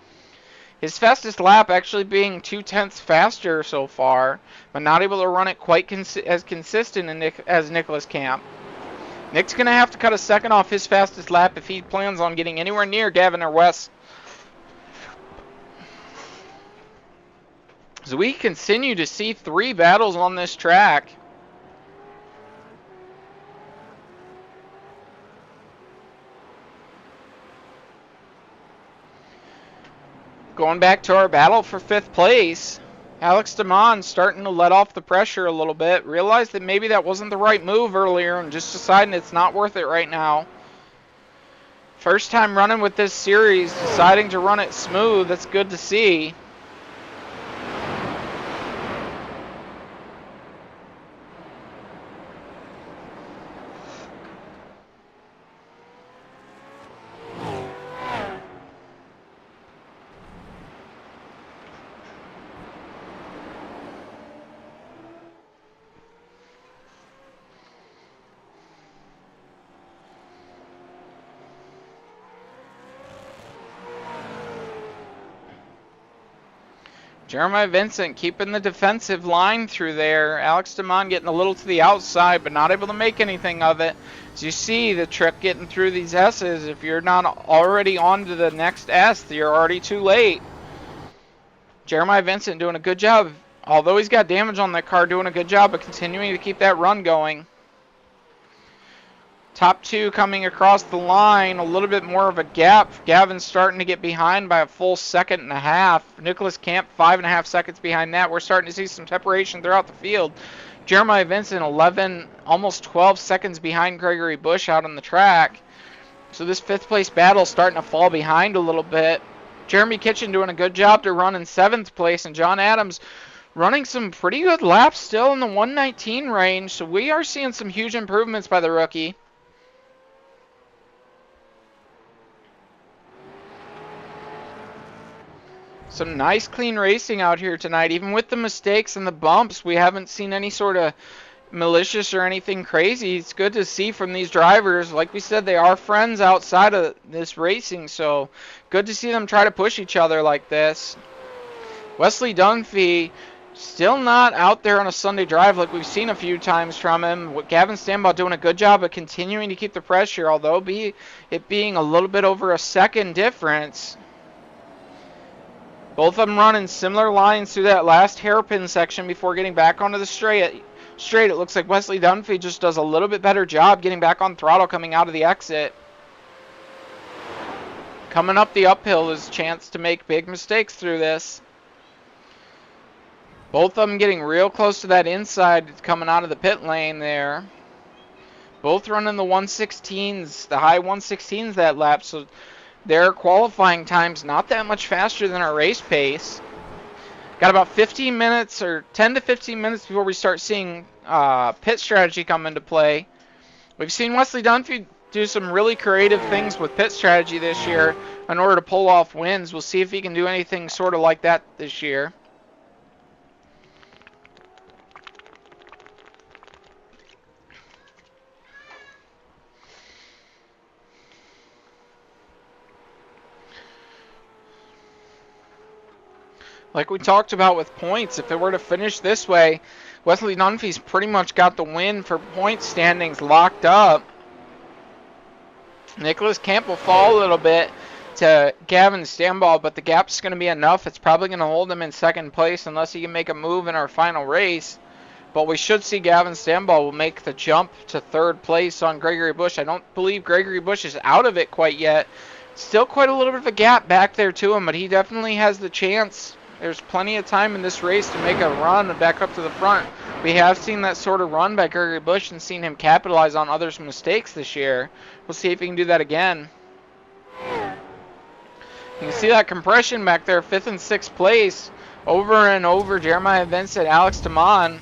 His fastest lap actually being 0.2 faster so far, but not able to run it quite as consistent as Nicholas Camp. Nick's going to have to cut a second off his fastest lap if he plans on getting anywhere near Gavin or Wes. So we continue to see 3 battles on this track. Going back to our battle for 5th place, Alex DeMond starting to let off the pressure a little bit. Realized that maybe that wasn't the right move earlier and just deciding it's not worth it right now. First time running with this series, deciding to run it smooth. That's good to see. Jeremiah Vincent keeping the defensive line through there. Alex DeMond getting a little to the outside, but not able to make anything of it. As you see the trick getting through these S's, if you're not already on to the next S, you're already too late. Jeremiah Vincent doing a good job, although he's got damage on that car, doing a good job of continuing to keep that run going. Top 2 coming across the line, a little bit more of a gap. Gavin's starting to get behind by a full 1.5 seconds. Nicholas Camp 5.5 seconds behind that. We're starting to see some separation throughout the field. Jeremiah Vincent 11, almost 12 seconds behind Gregory Busch out on the track. So this 5th place battle starting to fall behind a little bit. Jeremy Kitchen doing a good job to run in 7th place, and John Adams running some pretty good laps still in the 1:19 range. So we are seeing some huge improvements by the rookie. Some nice clean racing out here tonight. Even with the mistakes and the bumps, we haven't seen any sort of malicious or anything crazy. It's good to see from these drivers. Like we said, they are friends outside of this racing, so good to see them try to push each other like this. Wesley Dunphy still not out there on a Sunday drive like we've seen a few times from him. Gavin Stambaugh doing a good job of continuing to keep the pressure, although it being a little bit over a second difference. Both of them running similar lines through that last hairpin section before getting back onto the straight. It looks like Wesley Dunphy just does a little bit better job getting back on throttle coming out of the exit. Coming up the uphill is a chance to make big mistakes through this. Both of them getting real close to that inside coming out of the pit lane there. Both running the 116s, the high 116s that lap, so their qualifying time's not that much faster than our race pace. Got about 15 minutes or 10 to 15 minutes before we start seeing pit strategy come into play. We've seen Wesley Dunphy do some really creative things with pit strategy this year in order to pull off wins. We'll see if he can do anything sort of like that this year. Like we talked about with points, if it were to finish this way, Wesley Dunphy's pretty much got the win for point standings locked up. Nicholas Camp will fall a little bit to Gavin Stamball, but the gap's going to be enough. It's probably going to hold him in second place unless he can make a move in our final race. But we should see Gavin Stamball will make the jump to third place on Gregory Bush. I don't believe Gregory Bush is out of it quite yet. Still quite a little bit of a gap back there to him, but he definitely has the chance. There's plenty of time in this race to make a run back up to the front. We have seen that sort of run by Gregory Bush and seen him capitalize on others' mistakes this year. We'll see if he can do that again. You can see that compression back there, 5th and 6th place, over and over. Jeremiah Vincent, Alex Damon.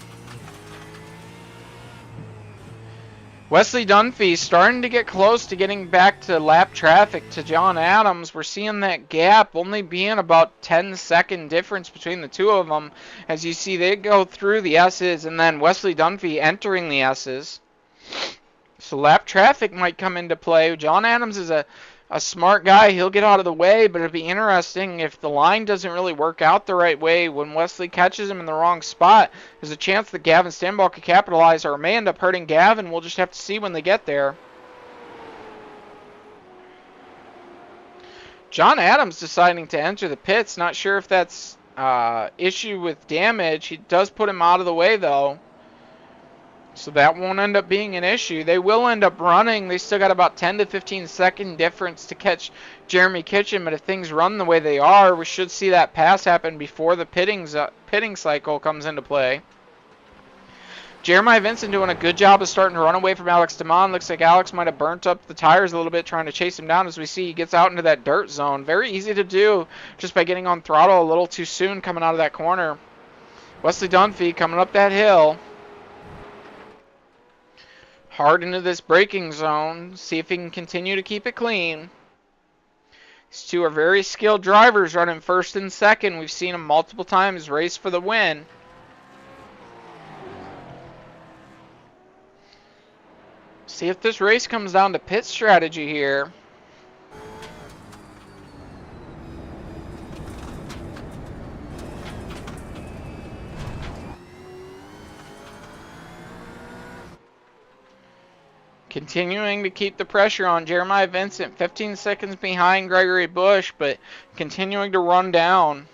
Wesley Dunphy starting to get close to getting back to lap traffic to John Adams. We're seeing that gap only being about 10-second difference between the two of them. As you see, they go through the S's and then Wesley Dunphy entering the S's. So lap traffic might come into play. John Adams is a smart guy. He'll get out of the way, but it'll be interesting if the line doesn't really work out the right way. When Wesley catches him in the wrong spot, there's a chance that Gavin Stamball could capitalize or may end up hurting Gavin. We'll just have to see when they get there. John Adams deciding to enter the pits. Not sure if that's issue with damage. He does put him out of the way, though. So that won't end up being an issue. They will end up running. They still got about 10 to 15 second difference to catch Jeremy Kitchen, but if things run the way they are, we should see that pass happen before the pitting cycle comes into play. Jeremiah Vincent doing a good job of starting to run away from Alex Damon. Looks like Alex might have burnt up the tires a little bit trying to chase him down. As we see, he gets out into that dirt zone. Very easy to do just by getting on throttle a little too soon coming out of that corner. Wesley Dunphy coming up that hill. Hard into this braking zone. See if he can continue to keep it clean. These two are very skilled drivers running first and second. We've seen them multiple times race for the win. See if this race comes down to pit strategy here. Continuing to keep the pressure on Jeremiah Vincent, 15 seconds behind Gregory Bush, but continuing to run down.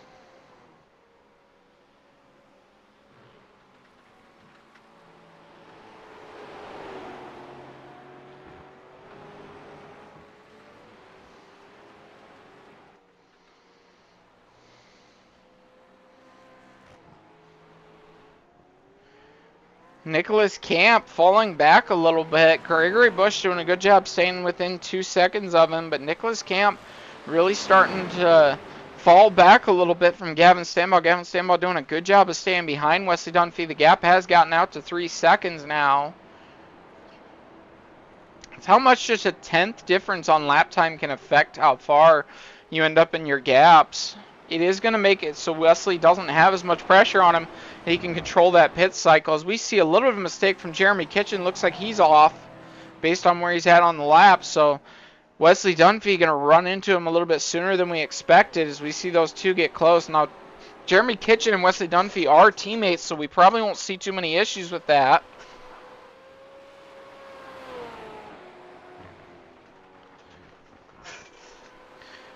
Nicholas Camp falling back a little bit. Gregory Bush doing a good job staying within 2 seconds of him, but Nicholas Camp really starting to fall back a little bit from Gavin Stamball. Gavin Stamball doing a good job of staying behind Wesley Dunphy. The gap has gotten out to 3 seconds now. It's how much just a 10th difference on lap time can affect how far you end up in your gaps. It is going to make it so Wesley doesn't have as much pressure on him. He can control that pit cycle. As we see a little bit of a mistake from Jeremy Kitchen. Looks like he's off based on where he's at on the lap. So Wesley Dunphy going to run into him a little bit sooner than we expected as we see those two get close. Now, Jeremy Kitchen and Wesley Dunphy are teammates, so we probably won't see too many issues with that.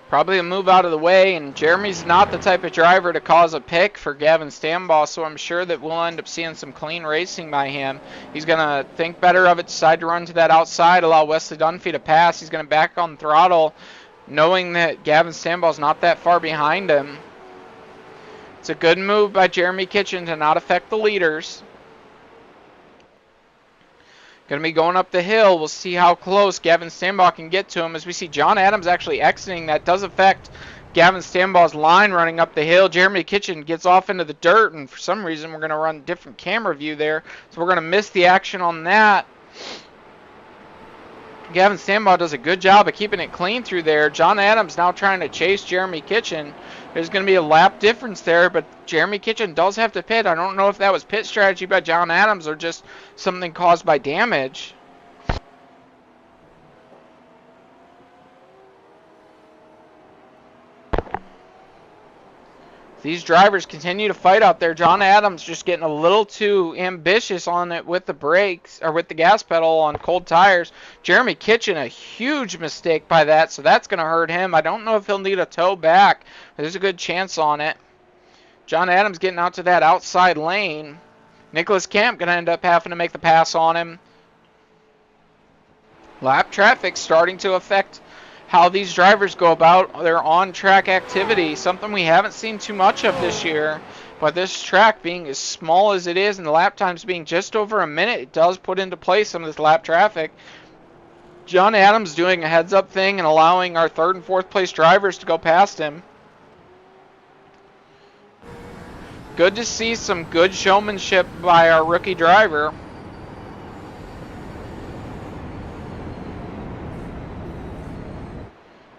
Probably a move out of the way, and Jeremy's not the type of driver to cause a pick for Gavin Stamball, so I'm sure that we'll end up seeing some clean racing by him. He's going to think better of it, decide to run to that outside, allow Wesley Dunphy to pass. He's going to back on throttle, knowing that Gavin Stamball's not that far behind him. It's a good move by Jeremy Kitchen to not affect the leaders. Going to be going up the hill. We'll see how close Gavin Stanbaugh can get to him. As we see John Adams actually exiting, that does affect Gavin Stanbaugh's line running up the hill. Jeremy Kitchen gets off into the dirt, and for some reason we're going to run different camera view there. So we're going to miss the action on that. Gavin Stanbaugh does a good job of keeping it clean through there. John Adams now trying to chase Jeremy Kitchen. There's going to be a lap difference there, but Jeremy Kitchen does have to pit. I don't know if that was pit strategy by John Adams or just something caused by damage. These drivers continue to fight out there. John Adams just getting a little too ambitious on it with the brakes, or with the gas pedal on cold tires. Jeremy Kitchen, a huge mistake by that, so that's going to hurt him. I don't know if he'll need a tow back, but there's a good chance on it. John Adams getting out to that outside lane. Nicholas Camp going to end up having to make the pass on him. Lap traffic starting to affect how these drivers go about their on-track activity, something we haven't seen too much of this year. But this track being as small as it is and the lap times being just over a minute, it does put into place some of this lap traffic. John Adams doing a heads-up thing and allowing our third and fourth place drivers to go past him. Good to see some good showmanship by our rookie driver.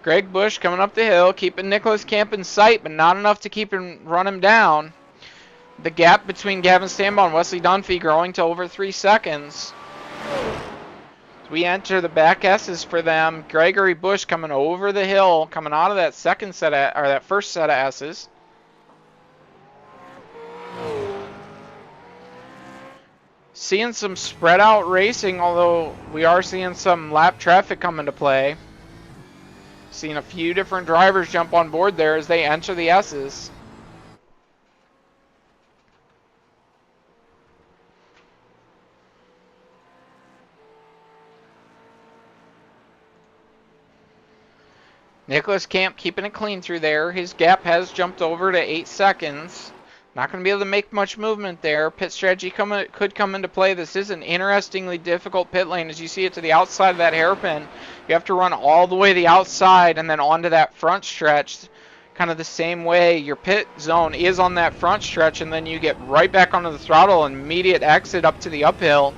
Greg Bush coming up the hill, keeping Nicholas Camp in sight, but not enough to run him down. The gap between Gavin Stanbaugh and Wesley Dunphy growing to over 3 seconds. As we enter the back S's for them, Gregory Bush coming over the hill, coming out of that first set of S's. Seeing some spread out racing, although we are seeing some lap traffic come into play. Seeing a few different drivers jump on board there as they enter the S's. Nicholas Camp keeping it clean through there. His gap has jumped over to 8 seconds. Not going to be able to make much movement there. Pit strategy could come into play. This is an interestingly difficult pit lane. As you see it to the outside of that hairpin, you have to run all the way to the outside and then onto that front stretch. Kind of the same way your pit zone is on that front stretch, and then you get right back onto the throttle and immediate exit up to the uphill.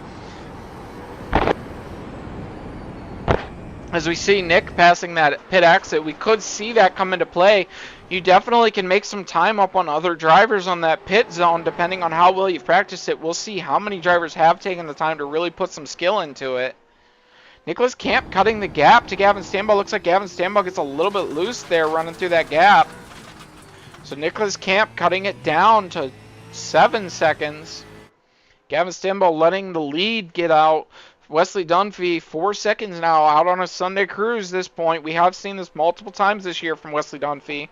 As we see Nick passing that pit exit, we could see that come into play. You definitely can make some time up on other drivers on that pit zone depending on how well you've practiced it. We'll see how many drivers have taken the time to really put some skill into it. Nicholas Camp cutting the gap to Gavin Stanbaugh. Looks like Gavin Stanbaugh gets a little bit loose there running through that gap. So Nicholas Camp cutting it down to 7 seconds. Gavin Stanbaugh letting the lead get out. Wesley Dunphy, 4 seconds now, out on a Sunday cruise this point. We have seen this multiple times this year from Wesley Dunphy.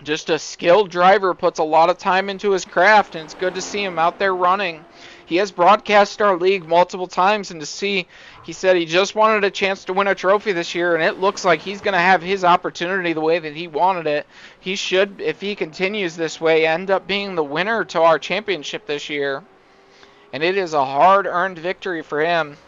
Just a skilled driver, puts a lot of time into his craft, and it's good to see him out there running. He has broadcast our league multiple times, and to see, he said he just wanted a chance to win a trophy this year, and it looks like he's going to have his opportunity the way that he wanted it. He should, if he continues this way, end up being the winner to our championship this year. And it is a hard-earned victory for him.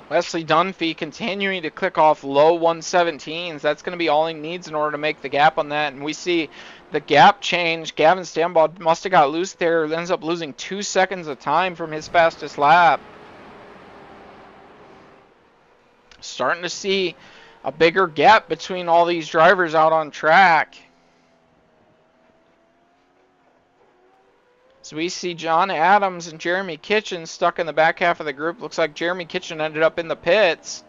Wesley Dunphy continuing to click off low 117s. That's going to be all he needs in order to make the gap on that. And we see the gap change. Gavin Stanbaugh must have got loose there. Ends up losing 2 seconds of time from his fastest lap. Starting to see a bigger gap between all these drivers out on track. So we see John Adams and Jeremy Kitchen stuck in the back half of the group. Looks like Jeremy Kitchen ended up in the pits.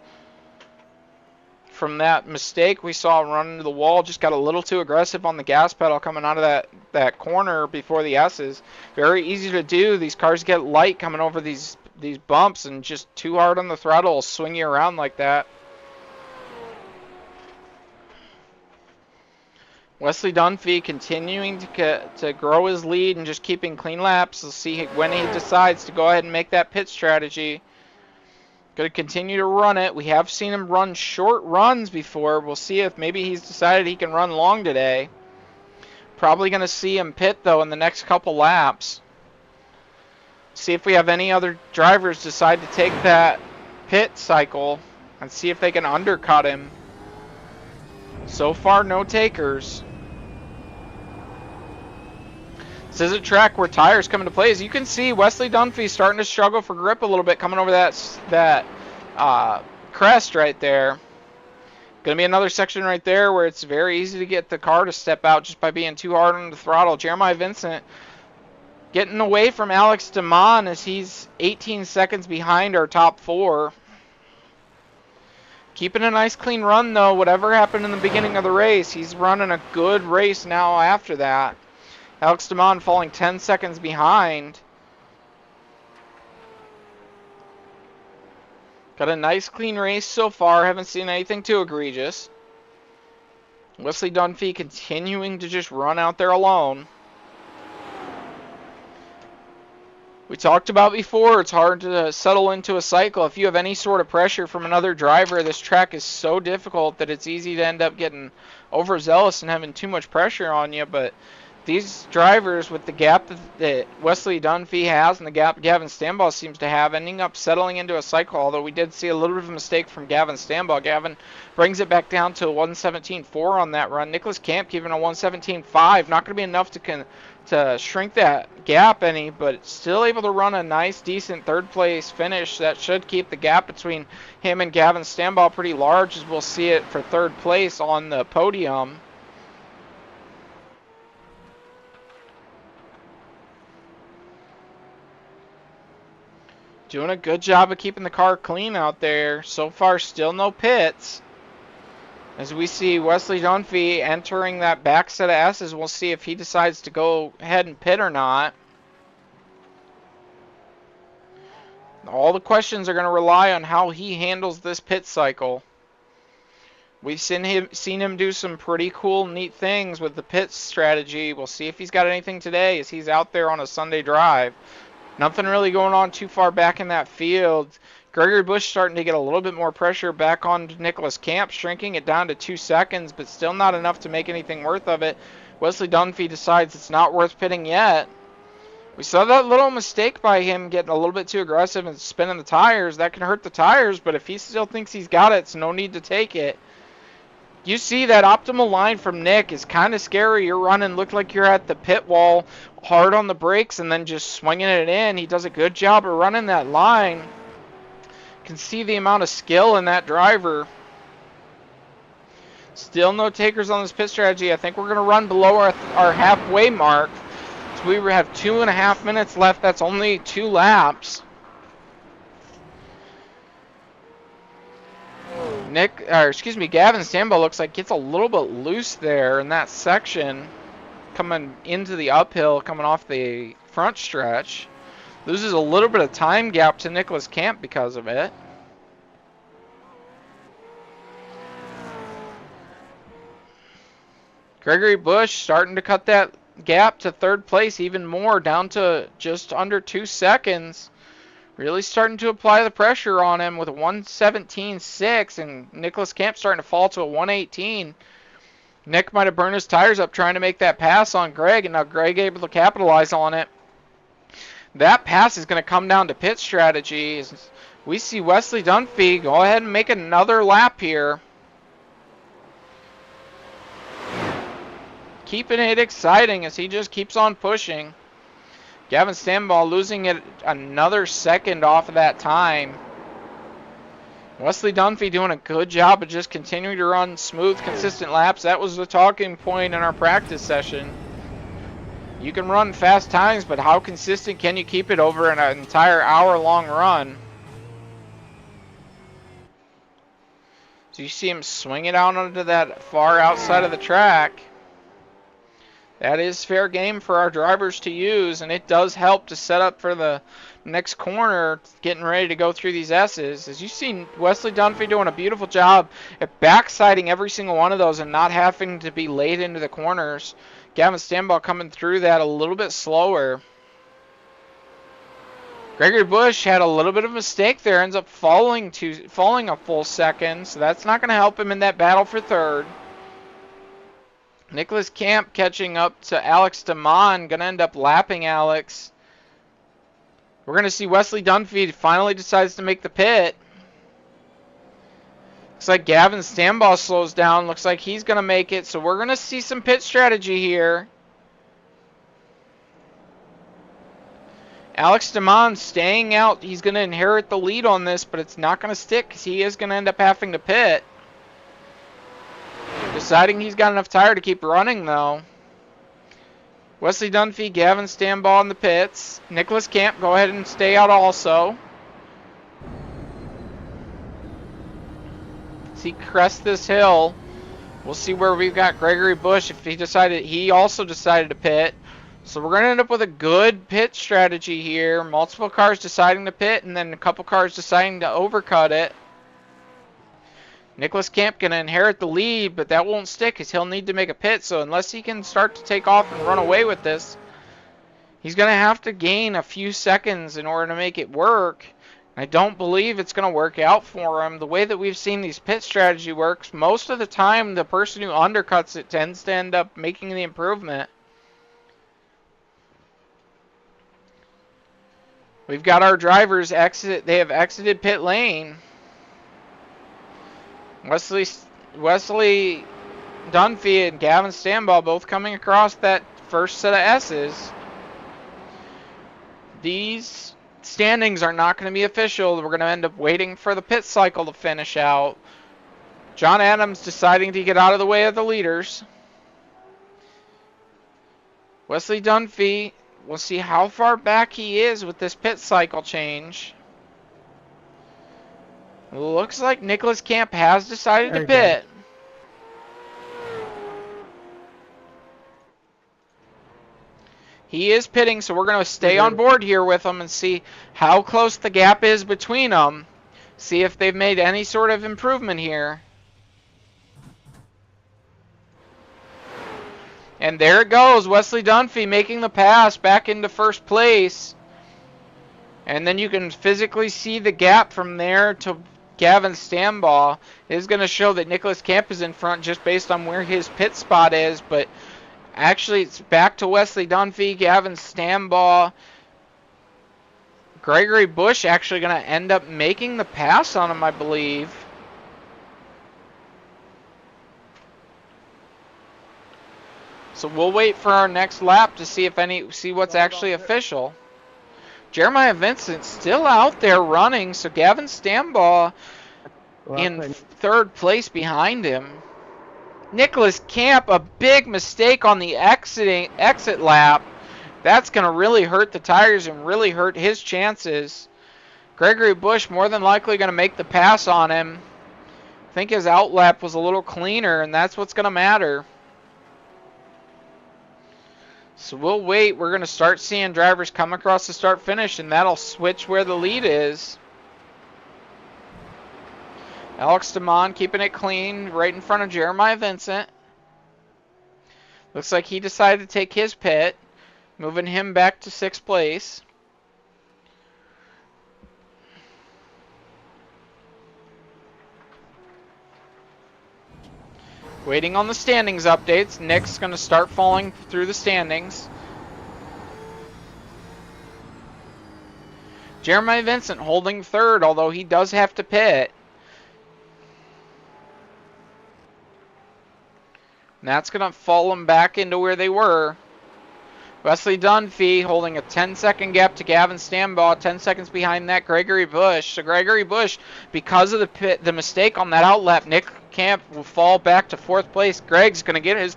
From that mistake we saw run into the wall, just got a little too aggressive on the gas pedal coming out of that corner before the S's. Very easy to do. These cars get light coming over these bumps, and just too hard on the throttle will swing you around like that. Wesley Dunphy continuing to grow his lead and just keeping clean laps. We'll see when he decides to go ahead and make that pit strategy. Going to continue to run it. We have seen him run short runs before. We'll see if maybe he's decided he can run long today. Probably going to see him pit, though, in the next couple laps. See if we have any other drivers decide to take that pit cycle and see if they can undercut him. So far, no takers. This is a track where tires come into play. As you can see, Wesley Dunphy starting to struggle for grip a little bit, coming over that crest right there. Going to be another section right there where it's very easy to get the car to step out just by being too hard on the throttle. Jeremiah Vincent getting away from Alex DeMond as he's 18 seconds behind our top 4. Keeping a nice clean run, though. Whatever happened in the beginning of the race, he's running a good race now after that. Alex DeMond falling 10 seconds behind. Got a nice clean race so far. Haven't seen anything too egregious. Wesley Dunphy continuing to just run out there alone. We talked about before, it's hard to settle into a cycle. If you have any sort of pressure from another driver, this track is so difficult that it's easy to end up getting overzealous and having too much pressure on you. But these drivers, with the gap that Wesley Dunphy has and the gap Gavin Stanbaugh seems to have, ending up settling into a cycle, although we did see a little bit of a mistake from Gavin Stanbaugh. Gavin brings it back down to a 1:17.4 on that run. Nicholas Camp giving a 1:17.5. Not going to be enough to shrink that gap any, but still able to run a nice, decent third-place finish. That should keep the gap between him and Gavin Stanbaugh pretty large, as we'll see it for third place on the podium. Doing a good job of keeping the car clean out there. So far, still no pits. As we see Wesley Dunphy entering that back set of S's, we'll see if he decides to go ahead and pit or not. All the questions are going to rely on how he handles this pit cycle. We've seen him do some pretty cool, neat things with the pit strategy. We'll see if he's got anything today as he's out there on a Sunday drive. Nothing really going on too far back in that field. Gregory Bush starting to get a little bit more pressure back on Nicholas Camp, shrinking it down to 2 seconds, but still not enough to make anything worth of it. Wesley Dunphy decides it's not worth pitting yet. We saw that little mistake by him getting a little bit too aggressive and spinning the tires. That can hurt the tires, but if he still thinks he's got it, it's no need to take it. You see that optimal line from Nick is kind of scary. You're running, look like you're at the pit wall, hard on the brakes, and then just swinging it in. He does a good job of running that line. You can see the amount of skill in that driver. Still no takers on this pit strategy. I think we're going to run below our halfway mark. So we have 2.5 minutes left. That's only 2 laps. Gavin Stanbaugh looks like gets a little bit loose there in that section, coming into the uphill, coming off the front stretch. Loses a little bit of time gap to Nicholas Camp because of it. Gregory Bush starting to cut that gap to third place even more, down to just under 2 seconds. Really starting to apply the pressure on him with a 1:17.6, and Nicholas Camp starting to fall to a 1:18. Nick might have burned his tires up trying to make that pass on Greg, and now Greg able to capitalize on it. That pass is going to come down to pit strategy. We see Wesley Dunphy go ahead and make another lap here. Keeping it exciting as he just keeps on pushing. Gavin Stanbaugh losing it another second off of that time. Wesley Dunphy doing a good job of just continuing to run smooth, consistent laps. That was the talking point in our practice session. You can run fast times, but how consistent can you keep it over an entire hour-long run? So you see him swing it out onto that far outside of the track. That is fair game for our drivers to use, and it does help to set up for the next corner, getting ready to go through these S's. As you see Wesley Dunphy doing a beautiful job at backsiding every single one of those and not having to be late into the corners. Gavin Stanbaugh coming through that a little bit slower. Gregory Bush had a little bit of a mistake there, ends up falling a full second, so that's not going to help him in that battle for third. Nicholas Camp catching up to Alex DeMond. Going to end up lapping Alex. We're going to see Wesley Dunphy finally decides to make the pit. Looks like Gavin Stambaugh slows down. Looks like he's going to make it. So we're going to see some pit strategy here. Alex DeMond staying out. He's going to inherit the lead on this, but it's not going to stick because he is going to end up having to pit. Deciding he's got enough tire to keep running, though. Wesley Dunphy, Gavin Stambaugh in the pits. Nicholas Camp, go ahead and stay out also. As he crests this hill, we'll see where we've got Gregory Bush. If he also decided to pit. So we're going to end up with a good pit strategy here. Multiple cars deciding to pit, and then a couple cars deciding to overcut it. Nicholas Camp going to inherit the lead, but that won't stick because he'll need to make a pit. So unless he can start to take off and run away with this, he's going to have to gain a few seconds in order to make it work. I don't believe it's going to work out for him. The way that we've seen these pit strategy works, most of the time the person who undercuts it tends to end up making the improvement. We've got our drivers exit. They have exited pit lane. Wesley Dunphy and Gavin Stambaugh both coming across that first set of S's. These standings are not going to be official. We're going to end up waiting for the pit cycle to finish out. John Adams deciding to get out of the way of the leaders. Wesley Dunphy, we'll see how far back he is with this pit cycle change. Looks like Nicholas Camp has decided to pit. He is pitting, so we're going to stay on board here with him and see how close the gap is between them. See if they've made any sort of improvement here. And there it goes. Wesley Dunphy making the pass back into first place. And then you can physically see the gap from there to Gavin Stambaugh. It is going to show that Nicholas Camp is in front just based on where his pit spot is. But actually, it's back to Wesley Dunphy, Gavin Stambaugh. Gregory Bush actually going to end up making the pass on him, I believe. So we'll wait for our next lap to see what's actually official. Jeremiah Vincent still out there running, so Gavin Stambaugh in third place behind him. Nicholas Camp, a big mistake on the exit lap. That's going to really hurt the tires and really hurt his chances. Gregory Bush more than likely going to make the pass on him. I think his out lap was a little cleaner, and that's what's going to matter. So we'll wait. We're going to start seeing drivers come across the start-finish, and that'll switch where the lead is. Alex DeMond keeping it clean right in front of Jeremiah Vincent. Looks like he decided to take his pit, moving him back to 6th place. Waiting on the standings updates. Nick's going to start falling through the standings. Jeremiah Vincent holding third, although he does have to pit. And that's going to fall them back into where they were. Wesley Dunphy holding a 10-second gap to Gavin Stambaugh, 10 seconds behind that Gregory Bush. So Gregory Bush, because of the mistake on that outlap, Nick Camp will fall back to 4th place. Greg's going to get his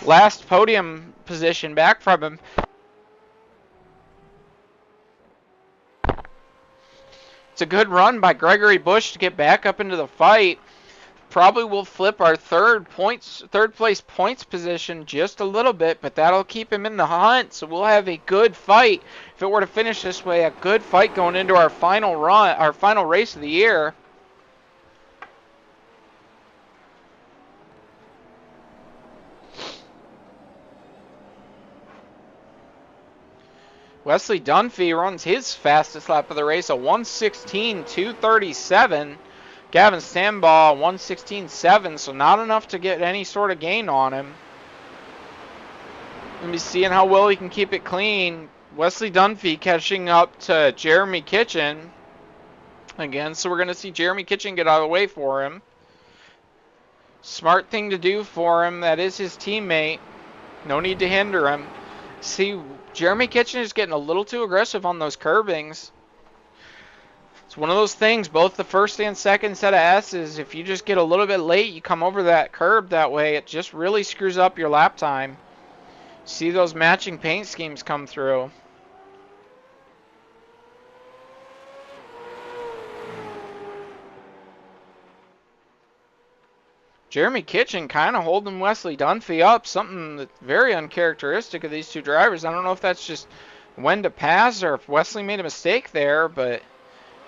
last podium position back from him. It's a good run by Gregory Bush to get back up into the fight. Probably will flip our third place points position just a little bit, but that'll keep him in the hunt. So we'll have a good fight. If it were to finish this way, a good fight going into our final run, our final race of the year. Wesley Dunphy runs his fastest lap of the race, a 1:16.237. Gavin Stambaugh, 1:16.7, so not enough to get any sort of gain on him. Let me see how well he can keep it clean. Wesley Dunphy catching up to Jeremy Kitchen again, so we're going to see Jeremy Kitchen get out of the way for him. Smart thing to do for him. That is his teammate. No need to hinder him. See, Jeremy Kitchen is getting a little too aggressive on those curbings. It's one of those things, both the first and second set of S's, if you just get a little bit late, you come over that curb that way, it just really screws up your lap time. See those matching paint schemes come through. Jeremy Kitchen kind of holding Wesley Dunphy up, something that's very uncharacteristic of these two drivers. I don't know if that's just when to pass or if Wesley made a mistake there, but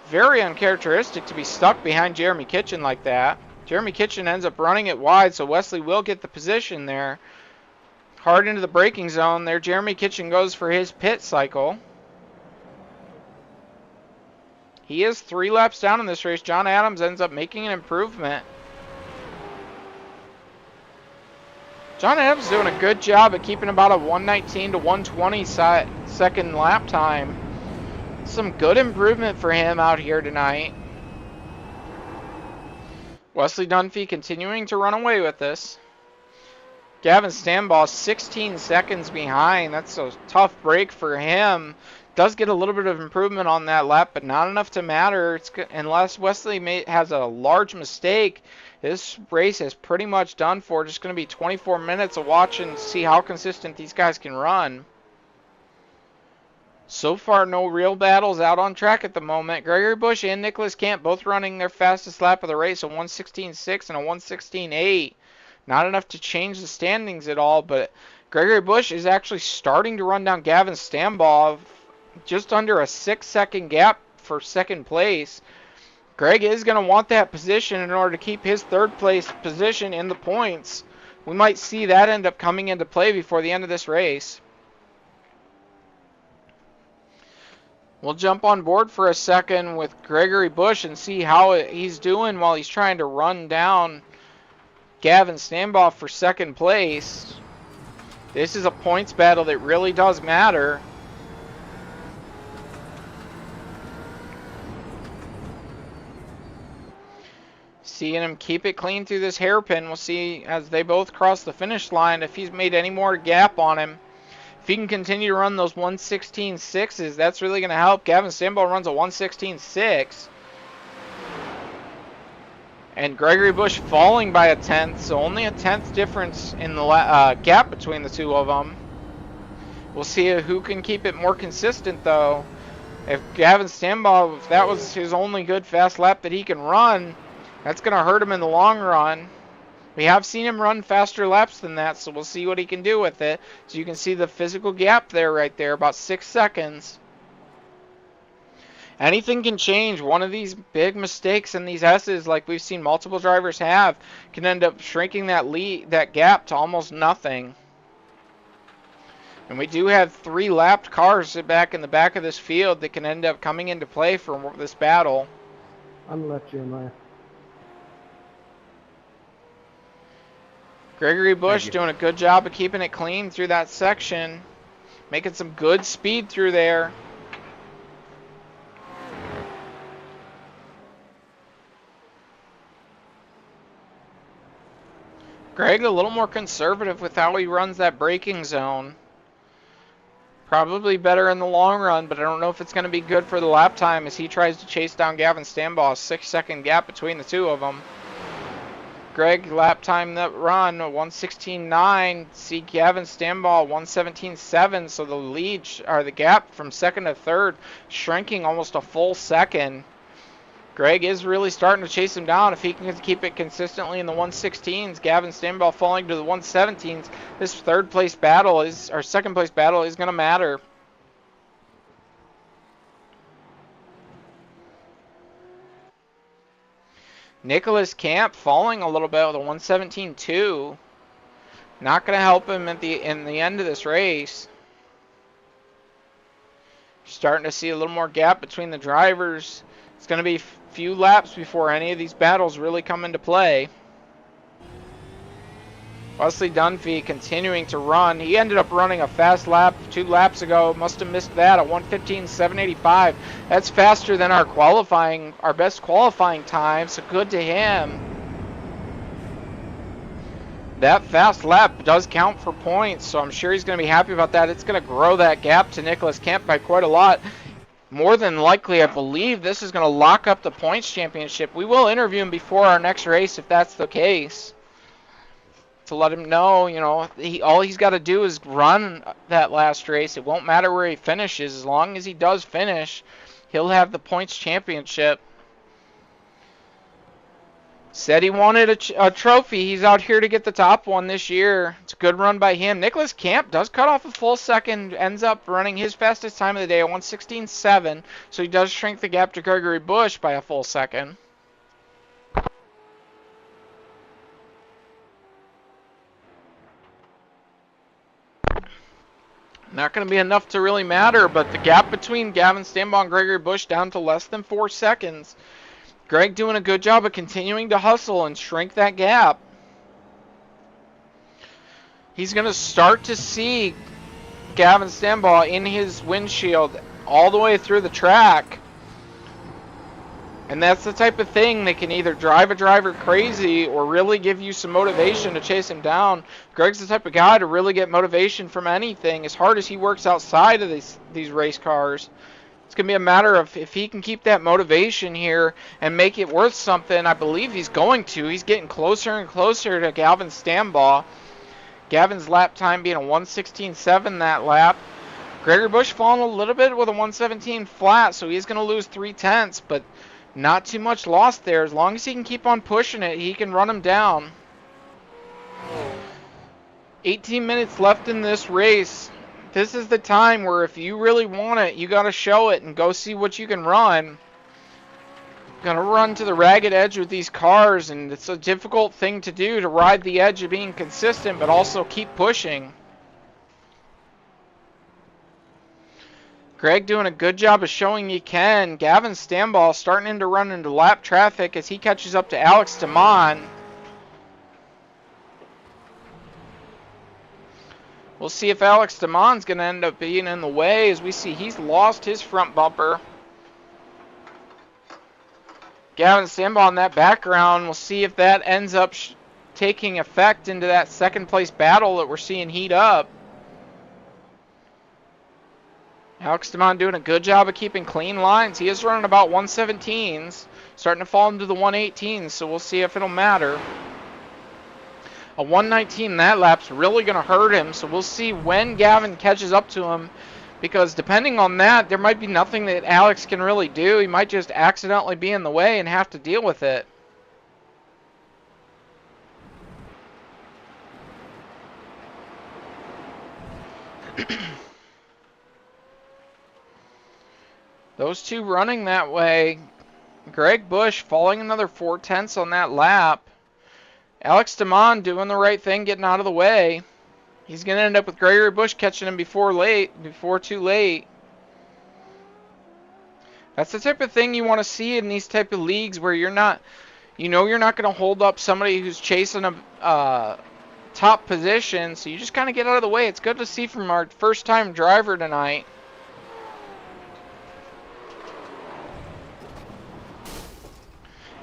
very uncharacteristic to be stuck behind Jeremy Kitchen like that. Jeremy Kitchen ends up running it wide, so Wesley will get the position there. Hard into the braking zone there. Jeremy Kitchen goes for his pit cycle. He is 3 laps down in this race. John Adams ends up making an improvement. John Adams doing a good job at keeping about a 119 to 120 second lap time. Some good improvement for him out here tonight. Wesley Dunphy continuing to run away with this. Gavin Stanbaugh 16 seconds behind. That's a tough break for him. Does get a little bit of improvement on that lap, but not enough to matter. Unless Wesley has a large mistake, this race is pretty much done for. Just going to be 24 minutes of watching and see how consistent these guys can run. So far, no real battles out on track at the moment. Gregory Bush and Nicholas Camp both running their fastest lap of the race, a 1:16.6 and a 1:16.8. Not enough to change the standings at all, but Gregory Bush is actually starting to run down Gavin Stanbaugh, just under a 6-second gap for second place. Greg is going to want that position in order to keep his third place position in the points. We might see that end up coming into play before the end of this race. We'll jump on board for a second with Gregory Bush and see how he's doing while he's trying to run down Gavin Stanbaugh for second place. This is a points battle that really does matter. Seeing him keep it clean through this hairpin. We'll see as they both cross the finish line if he's made any more gap on him. If he can continue to run those 1:16.6s, that's really going to help. Gavin Stanbaugh runs a 1:16.6. And Gregory Bush falling by a 10th, so only a 10th difference in the gap between the two of them. We'll see who can keep it more consistent, though. If Gavin Stanbaugh, if that was his only good fast lap that he can run, that's going to hurt him in the long run. We have seen him run faster laps than that, so we'll see what he can do with it. So you can see the physical gap there right there, about 6 seconds. Anything can change. One of these big mistakes in these S's, like we've seen multiple drivers have, can end up shrinking that gap to almost nothing. And we do have 3 lapped cars back in the back of this field that can end up coming into play for this battle. On the left, Jim. Gregory Bush doing a good job of keeping it clean through that section. Making some good speed through there. Greg a little more conservative with how he runs that braking zone. Probably better in the long run, but I don't know if it's going to be good for the lap time as he tries to chase down Gavin Stanbaugh. A 6-second gap between the two of them. Greg lap time that run 1:16.9. See Gavin Stanbaugh 1:17.7. So the lead or the gap from second to third shrinking almost a full second. Greg is really starting to chase him down. If he can keep it consistently in the 1:16s, Gavin Stanbaugh falling to the 1:17s. This second place battle is going to matter. Nicholas Camp falling a little bit with a 1:17.2. Not going to help him in the end of this race. Starting to see a little more gap between the drivers. It's going to be a few laps before any of these battles really come into play. Wesley Dunphy continuing to run. He ended up running a fast lap 2 laps ago. Must have missed that at 1:15.785. That's faster than our best qualifying time, so good to him. That fast lap does count for points, so I'm sure he's going to be happy about that. It's going to grow that gap to Nicholas Kemp by quite a lot. More than likely, I believe this is going to lock up the points championship. We will interview him before our next race if that's the case, to let him know, you know, all he's got to do is run that last race. It won't matter where he finishes. As long as he does finish, he'll have the points championship. Said he wanted a trophy. He's out here to get the top one this year. It's a good run by him. Nicholas Camp does cut off a full second, ends up running his fastest time of the day at 1:16.7, so he does shrink the gap to Gregory Bush by a full second. Not going to be enough to really matter, but the gap between Gavin Stanbaugh and Gregory Bush down to less than 4 seconds. Greg doing a good job of continuing to hustle and shrink that gap. He's going to start to see Gavin Stanbaugh in his windshield all the way through the track. And that's the type of thing that can either drive a driver crazy or really give you some motivation to chase him down. Greg's the type of guy to really get motivation from anything, as hard as he works outside of these race cars. It's going to be a matter of if he can keep that motivation here and make it worth something. I believe he's going to. He's getting closer and closer to Gavin Stanbaugh. Gavin's lap time being a 1:16.7 that lap. Gregory Bush falling a little bit with a 1:17 flat, so he's going to lose 3/10, but not too much loss there. As long as he can keep on pushing it, he can run him down. 18 minutes left in this race. This is the time where if you really want it, you got to show it and go see what you can run. Gonna run to the ragged edge with these cars, and it's a difficult thing to do, to ride the edge of being consistent but also keep pushing. Greg doing a good job of showing you can. Gavin Stanbaugh starting to run into lap traffic as he catches up to Alex DeMond. We'll see if Alex DeMond's going to end up being in the way, as we see he's lost his front bumper. Gavin Stanbaugh in that background. We'll see if that ends up taking effect into that second place battle that we're seeing heat up. Alex DeMond doing a good job of keeping clean lines. He is running about 117s, starting to fall into the 118s, so we'll see if it'll matter. A 119 that lap's really going to hurt him, so we'll see when Gavin catches up to him, because depending on that, there might be nothing that Alex can really do. He might just accidentally be in the way and have to deal with it. Those two running that way. Greg Bush falling another 4/10 on that lap. Alex DeMond doing the right thing, getting out of the way. He's going to end up with Gregory Bush catching him before too late. That's the type of thing you want to see in these type of leagues, where you're not going to hold up somebody who's chasing a top position, so you just kind of get out of the way. It's good to see from our first-time driver tonight.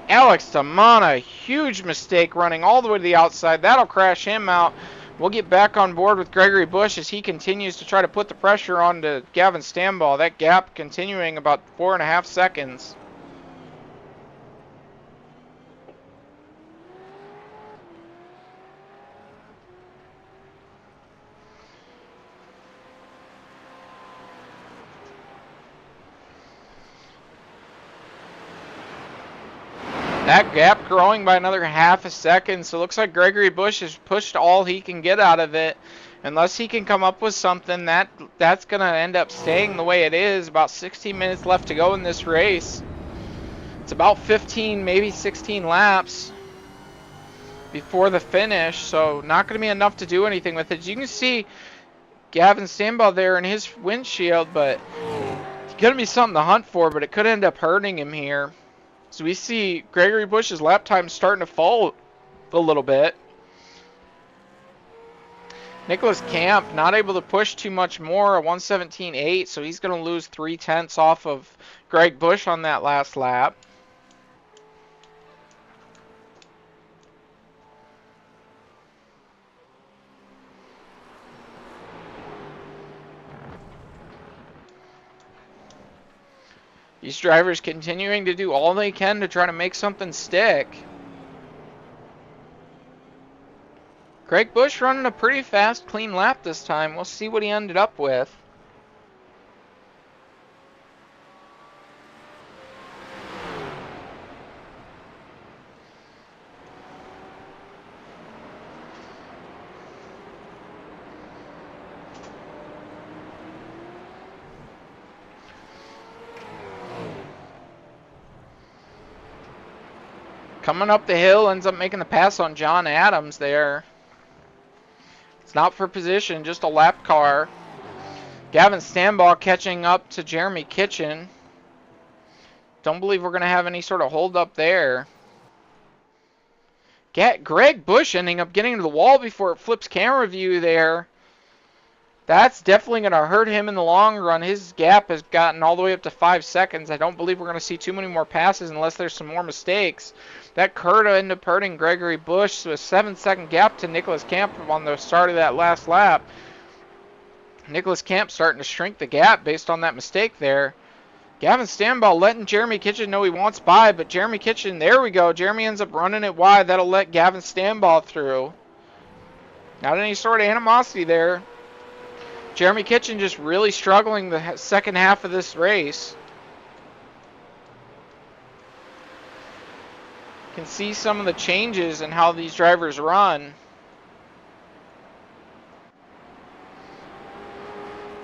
Alex DeMond, a huge mistake running all the way to the outside. That'll crash him out. We'll get back on board with Gregory Bush as he continues to try to put the pressure on to Gavin Stanbaugh. That gap continuing about 4.5 seconds. That gap growing by another 0.5 second, so it looks like Gregory Bush has pushed all he can get out of it. Unless he can come up with something, that's going to end up staying the way it is. About 16 minutes left to go in this race. It's about 15, maybe 16 laps before the finish, so not going to be enough to do anything with it. As you can see, Gavin Stanbaugh there in his windshield, but it's going to be something to hunt for, but it could end up hurting him here. So we see Gregory Bush's lap time starting to fall a little bit. Nicholas Camp not able to push too much more, a 117.8, so he's going to lose 3/10 off of Greg Busch on that last lap. These drivers continuing to do all they can to try to make something stick. Greg Busch running a pretty fast, clean lap this time. We'll see what he ended up with. Coming up the hill, ends up making the pass on John Adams there. It's not for position, just a lap car. Gavin Stanball catching up to Jeremy Kitchen. Don't believe we're going to have any sort of hold up there. Greg Busch ending up getting to the wall before it flips camera view there. That's definitely going to hurt him in the long run. His gap has gotten all the way up to 5 seconds. I don't believe we're going to see too many more passes unless there's some more mistakes. That could end up hurting Gregory Busch. So a 7-second gap to Nicholas Camp on the start of that last lap. Nicholas Camp starting to shrink the gap based on that mistake there. Gavin Stanball letting Jeremy Kitchen know he wants by, but Jeremy Kitchen, there we go. Jeremy ends up running it wide. That'll let Gavin Stanball through. Not any sort of animosity there. Jeremy Kitchen just really struggling the second half of this race. Can see some of the changes in how these drivers run.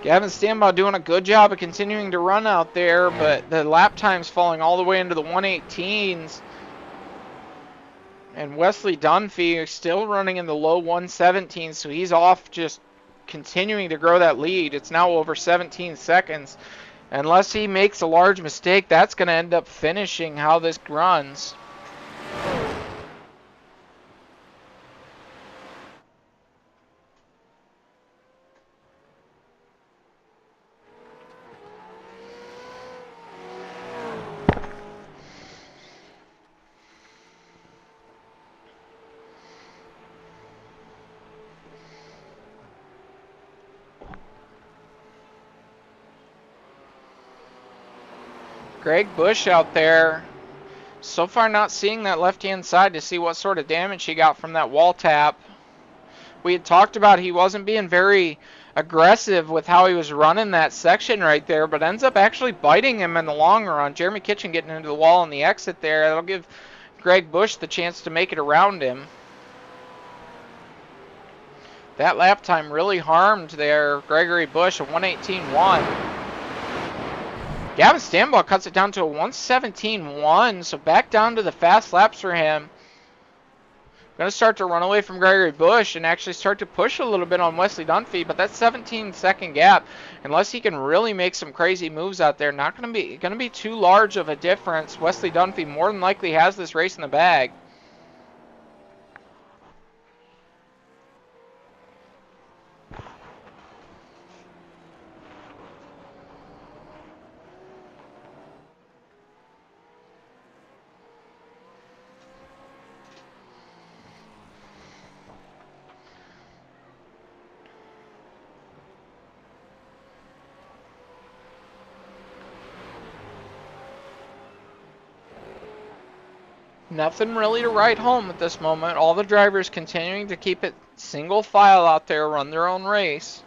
Gavin Stanball doing a good job of continuing to run out there, but the lap time's falling all the way into the 118s. And Wesley Dunphy is still running in the low 117s, so he's off just continuing to grow that lead. It's now over 17 seconds. Unless he makes a large mistake, that's going to end up finishing how this runs. Greg Busch out there, so far not seeing that left-hand side to see what sort of damage he got from that wall tap. We had talked about he wasn't being very aggressive with how he was running that section right there, but ends up actually biting him in the long run. Jeremy Kitchen getting into the wall on the exit there. That'll give Greg Busch the chance to make it around him. That lap time really harmed there Gregory Busch, a 1:18.1. Gavin Stanball cuts it down to a 1:17.1, so back down to the fast laps for him. Going to start to run away from Gregory Busch and actually start to push a little bit on Wesley Dunphy, but that 17-second gap, unless he can really make some crazy moves out there, not going to be too large of a difference. Wesley Dunphy more than likely has this race in the bag. Nothing really to write home at this moment. All the drivers continuing to keep it single file out there, run their own race.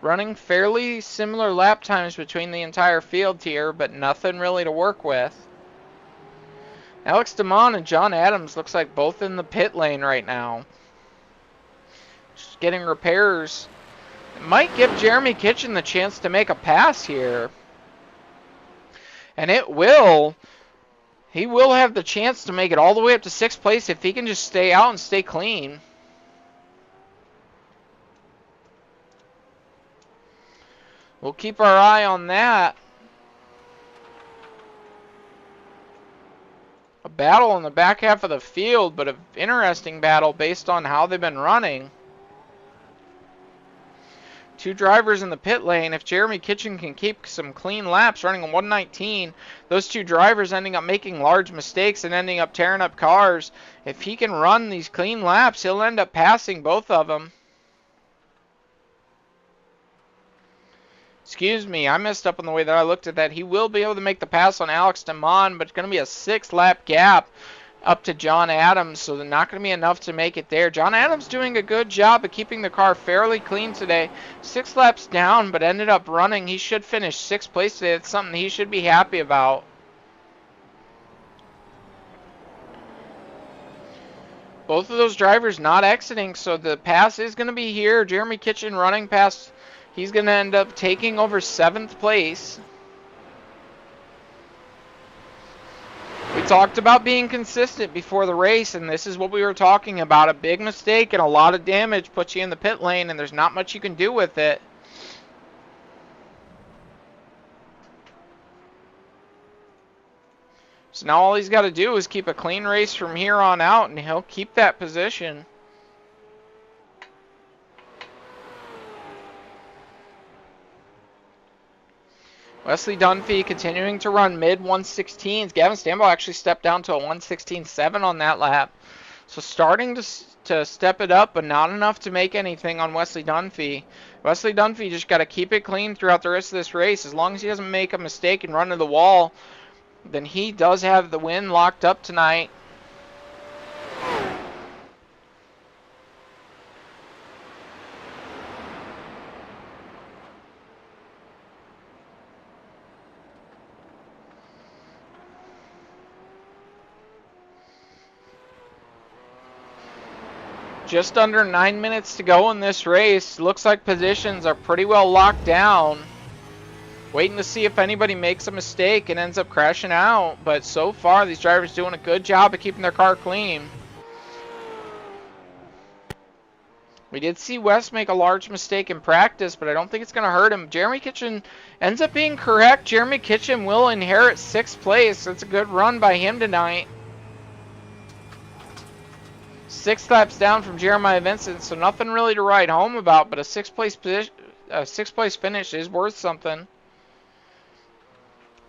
Running fairly similar lap times between the entire field here, but nothing really to work with. Alex DeMond and John Adams looks like both in the pit lane right now. Just getting repairs. It might give Jeremy Kitchen the chance to make a pass here. And it will. He will have the chance to make it all the way up to 6th place if he can just stay out and stay clean. We'll keep our eye on that. A battle in the back half of the field, but an interesting battle based on how they've been running. Two drivers in the pit lane. If Jeremy Kitchen can keep some clean laps running on 119, those two drivers ending up making large mistakes and ending up tearing up cars. If he can run these clean laps, he'll end up passing both of them. Excuse me, I messed up on the way that I looked at that. He will be able to make the pass on Alex DeMond, but it's going to be a 6-lap gap up to John Adams, so they're not going to be enough to make it there. John Adams doing a good job of keeping the car fairly clean today. 6 laps down, but ended up running. He should finish 6th place today. That's something he should be happy about. Both of those drivers not exiting, so the pass is going to be here. Jeremy Kitchen running past. He's going to end up taking over 7th place. We talked about being consistent before the race, and this is what we were talking about. A big mistake and a lot of damage puts you in the pit lane, and there's not much you can do with it. So now all he's got to do is keep a clean race from here on out, and he'll keep that position. Wesley Dunphy continuing to run mid-116s. Gavin Stambaugh actually stepped down to a 116.7 on that lap. So starting to step it up, but not enough to make anything on Wesley Dunphy. Wesley Dunphy just got to keep it clean throughout the rest of this race. As long as he doesn't make a mistake and run to the wall, then he does have the win locked up tonight. Just under 9 minutes to go in this race. Looks like positions are pretty well locked down. Waiting to see if anybody makes a mistake and ends up crashing out. But so far, these drivers doing a good job of keeping their car clean. We did see Wes make a large mistake in practice, but I don't think it's going to hurt him. Jeremy Kitchen ends up being correct. Jeremy Kitchen will inherit 6th place. That's a good run by him tonight. 6 laps down from Jeremiah Vincent, so nothing really to write home about, but a 6th place finish is worth something.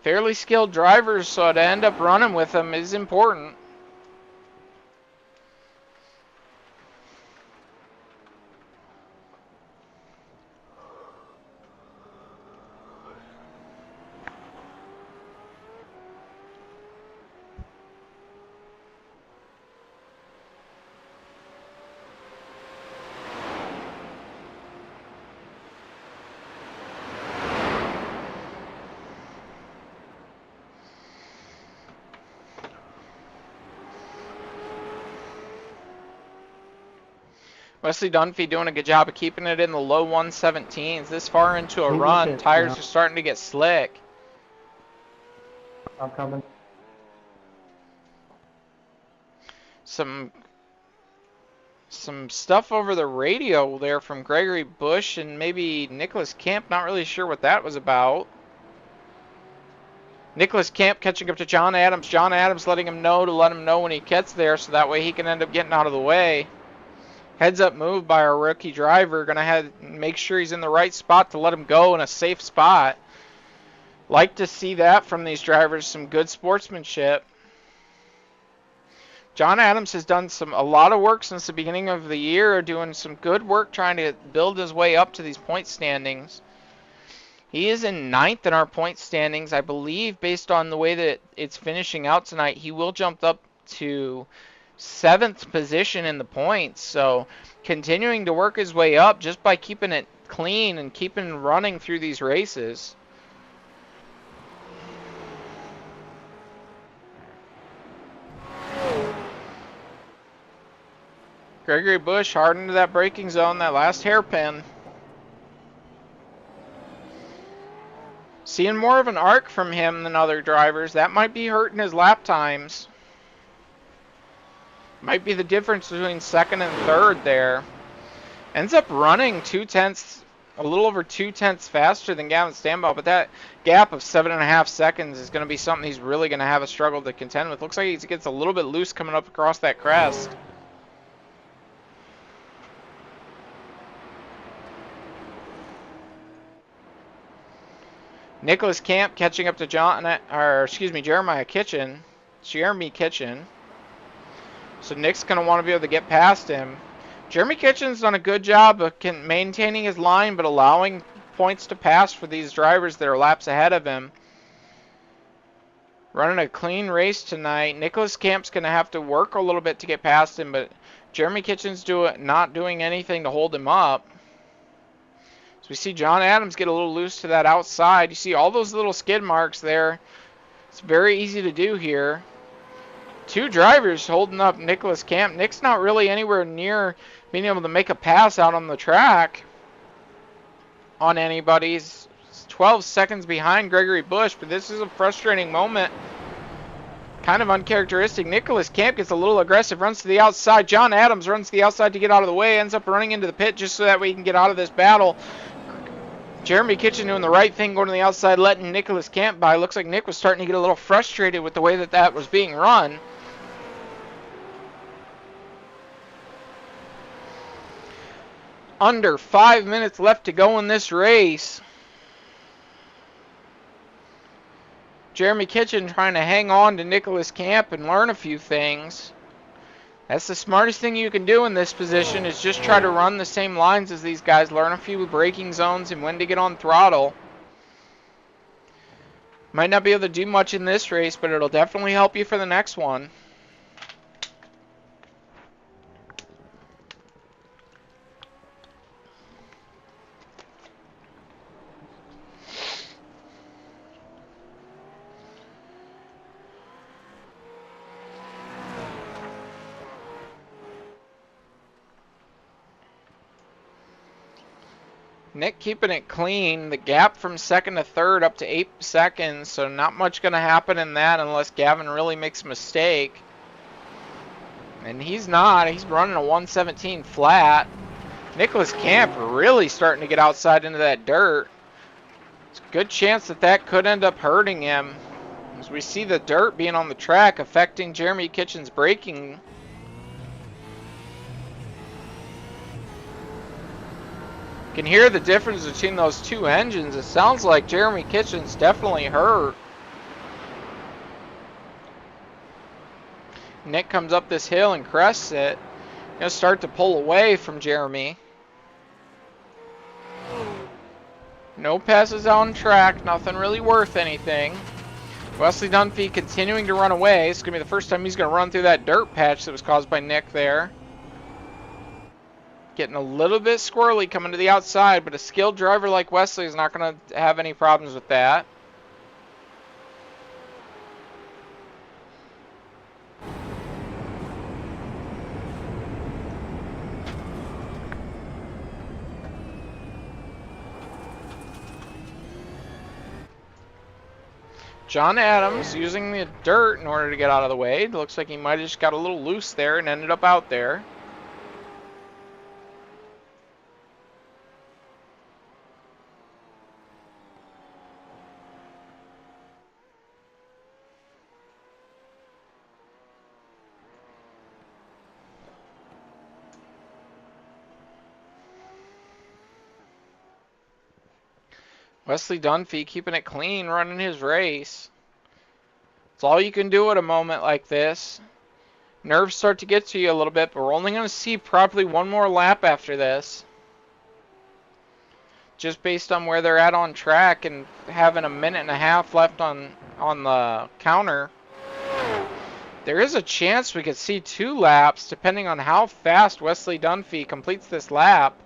Fairly skilled drivers, so to end up running with them is important. Wesley Dunphy doing a good job of keeping it in the low 117s. This far into a run, tires are starting to get slick. I'm coming. Some stuff over the radio there from Gregory Bush and maybe Nicholas Camp. Not really sure what that was about. Nicholas Camp catching up to John Adams. John Adams letting him know to let him know when he gets there, so that way he can end up getting out of the way. Heads up move by our rookie driver. Gonna make sure he's in the right spot to let him go in a safe spot. Like to see that from these drivers. Some good sportsmanship. John Adams has done a lot of work since the beginning of the year, doing some good work trying to build his way up to these point standings. He is in 9th in our point standings. I believe based on the way that it's finishing out tonight, he will jump up to 7th position in the points. So continuing to work his way up just by keeping it clean and keeping running through these races. Gregory Bush hard into that braking zone, that last hairpin. Seeing more of an arc from him than other drivers. That might be hurting his lap times. Might be the difference between 2nd and 3rd there. Ends up running a little over 2/10 faster than Gavin Stambaugh, but that gap of 7.5 seconds is going to be something he's really going to have a struggle to contend with. Looks like he gets a little bit loose coming up across that crest. Nicholas Camp catching up to Jeremiah Kitchen. Jeremy Kitchen. So Nick's going to want to be able to get past him. Jeremy Kitchen's done a good job of maintaining his line, but allowing points to pass for these drivers that are laps ahead of him. Running a clean race tonight. Nicholas Camp's going to have to work a little bit to get past him, but Jeremy Kitchen's not doing anything to hold him up. So we see John Adams get a little loose to that outside. You see all those little skid marks there. It's very easy to do here. Two drivers holding up Nicholas Camp. Nick's not really anywhere near being able to make a pass out on the track on anybody. He's 12 seconds behind Gregory Bush, but this is a frustrating moment. Kind of uncharacteristic. Nicholas Camp gets a little aggressive, runs to the outside. John Adams runs to the outside to get out of the way, ends up running into the pit just so that we can get out of this battle. Jeremy Kitchen doing the right thing, going to the outside, letting Nicholas Camp by. Looks like Nick was starting to get a little frustrated with the way that was being run. Under 5 minutes left to go in this race. Jeremy Kitchen trying to hang on to Nicholas Camp and learn a few things. That's the smartest thing you can do in this position, is just try to run the same lines as these guys. Learn a few braking zones and when to get on throttle. Might not be able to do much in this race, but it'll definitely help you for the next one. Nick keeping it clean. The gap from second to third up to 8 seconds, so not much going to happen in that unless Gavin really makes a mistake. And he's not. He's running a 117 flat. Nicholas Camp really starting to get outside into that dirt. It's a good chance that could end up hurting him, as we see the dirt being on the track affecting Jeremy Kitchen's braking. You can hear the difference between those two engines. It sounds like Jeremy Kitchen's definitely hurt. Nick comes up this hill and crests it. Gonna start to pull away from Jeremy. No passes on track, nothing really worth anything. Wesley Dunphy continuing to run away. It's gonna be the first time he's gonna run through that dirt patch that was caused by Nick there. Getting a little bit squirrely coming to the outside, but a skilled driver like Wesley is not going to have any problems with that. John Adams using the dirt in order to get out of the way. It looks like he might have just got a little loose there and ended up out there. Wesley Dunphy keeping it clean, running his race. It's all you can do at a moment like this. Nerves start to get to you a little bit, but we're only going to see probably one more lap after this. Just based on where they're at on track and having a minute and a half left on the counter. There is a chance we could see 2 laps depending on how fast Wesley Dunphy completes this lap.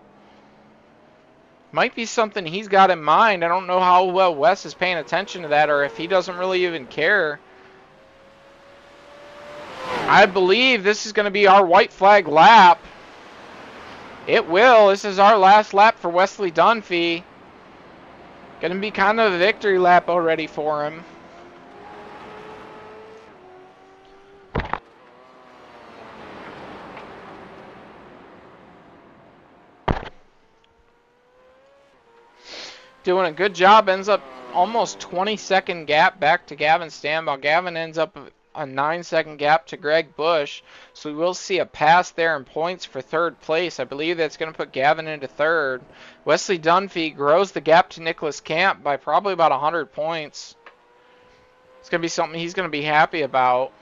Might be something he's got in mind. I don't know how well Wes is paying attention to that, or if he doesn't really even care. I believe this is going to be our white flag lap. It will. This is our last lap for Wesley Dunphy. Going to be kind of a victory lap already for him. Doing a good job. Ends up almost 20-second gap back to Gavin Stanbaugh. Gavin ends up a 9-second gap to Greg Bush. So we will see a pass there in points for third place. I believe that's going to put Gavin into third. Wesley Dunphy grows the gap to Nicholas Camp by probably about 100 points. It's going to be something he's going to be happy about.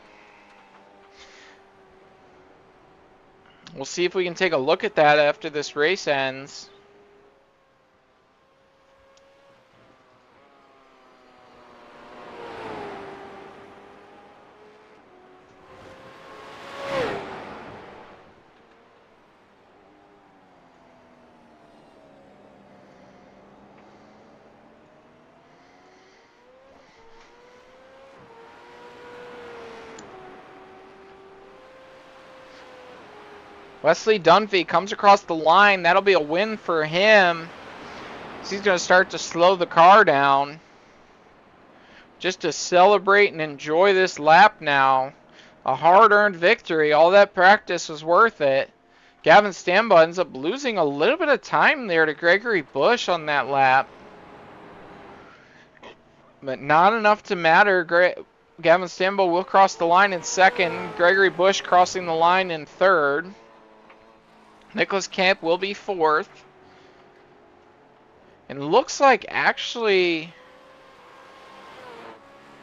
We'll see if we can take a look at that after this race ends. Wesley Dunphy comes across the line. That'll be a win for him. So he's going to start to slow the car down just to celebrate and enjoy this lap now. A hard-earned victory. All that practice was worth it. Gavin Stambaugh ends up losing a little bit of time there to Gregory Bush on that lap. But not enough to matter. Gavin Stambaugh will cross the line in second. Gregory Bush crossing the line in third. Nicholas Camp will be fourth. And looks like actually...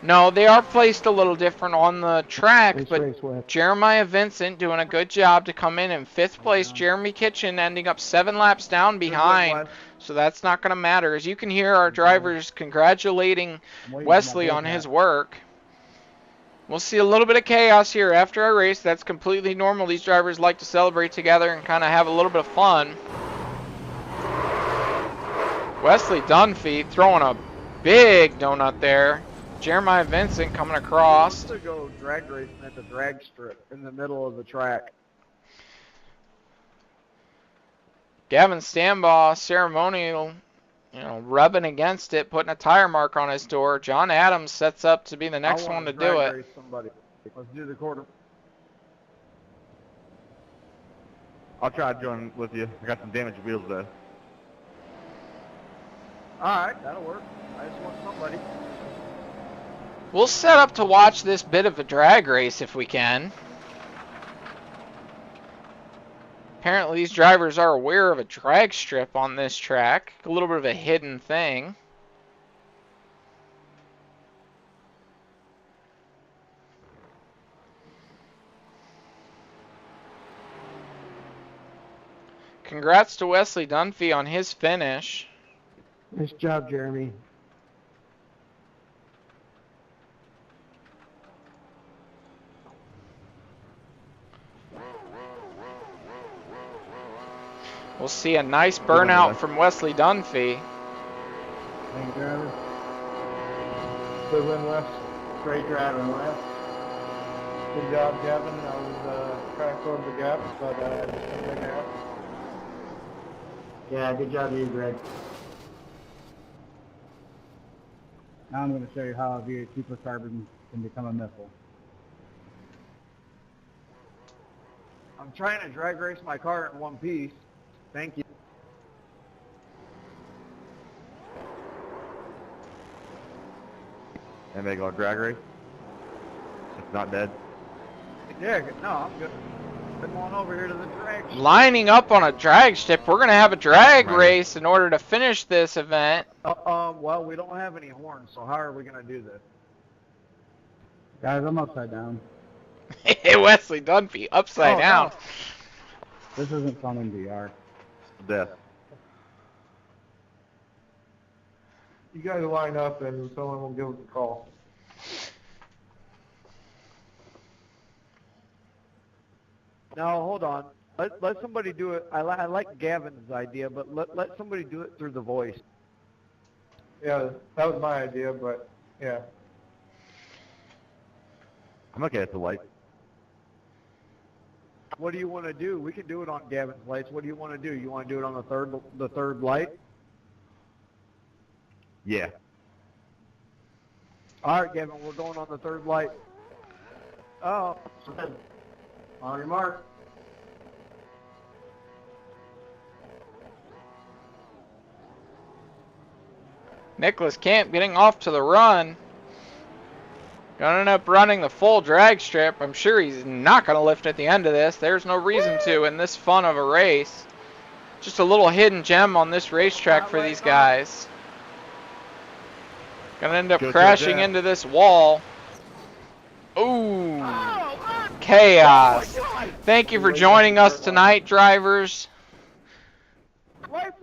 No, they are placed a little different on the track, but Jeremiah Vincent doing a good job to come in fifth place. Jeremy Kitchen ending up 7 laps down behind, so that's not going to matter. As you can hear our drivers congratulating Wesley on his work. We'll see a little bit of chaos here after our race. That's completely normal. These drivers like to celebrate together and kind of have a little bit of fun. Wesley Dunphy throwing a big donut there. Jeremiah Vincent coming across. To go drag racing at the drag strip in the middle of the track. Gavin Stambaugh, ceremonial, rubbing against it, putting a tire mark on his door. John Adams sets up to be the next one to do it. Let's do the quarter. I'll try to join with you. I got some damaged wheels though. Alright, that'll work. I just want somebody. We'll set up to watch this bit of a drag race if we can. Apparently these drivers are aware of a drag strip on this track. A little bit of a hidden thing. Congrats to Wesley Dunphy on his finish. Nice job, Jeremy. We'll see a nice burnout from Wesley Dunphy. Thank you, driver. Good win, Wes. Great driving, Wes. Good job, Gavin. I was trying to close the gap, but just couldn't make it happen. Yeah, good job, you, Greg. Now I'm going to show you how a V8 supercarbon can become a missile. I'm trying to drag race my car in one piece. Thank you. And they go drag race? It's not dead? Yeah, no, I'm good. Come on over here to the drag strip. Lining up on a drag strip. We're going to have a drag race in order to finish this event. Well, we don't have any horns, so how are we going to do this? Guys, I'm upside down. Wesley Dunphy, upside down. No. This isn't fun in VR. Death. You guys line up and someone will give us a call. No, hold on. Let somebody do it. I like Gavin's idea, but let somebody do it through the voice. Yeah, that was my idea, but yeah. I'm okay at the light. What do you want to do? We can do it on Gavin's lights. What do you want to do? You want to do it on the third light? Yeah. All right, Gavin, we're going on the third light. Oh, on your mark. Nicholas Camp getting off to the run. Gonna end up running the full drag strip. I'm sure he's not gonna lift at the end of this. There's no reason to in this fun of a race. Just a little hidden gem on this racetrack for these guys. Gonna end up crashing into this wall. Ooh, chaos. Thank you for joining us tonight, drivers. It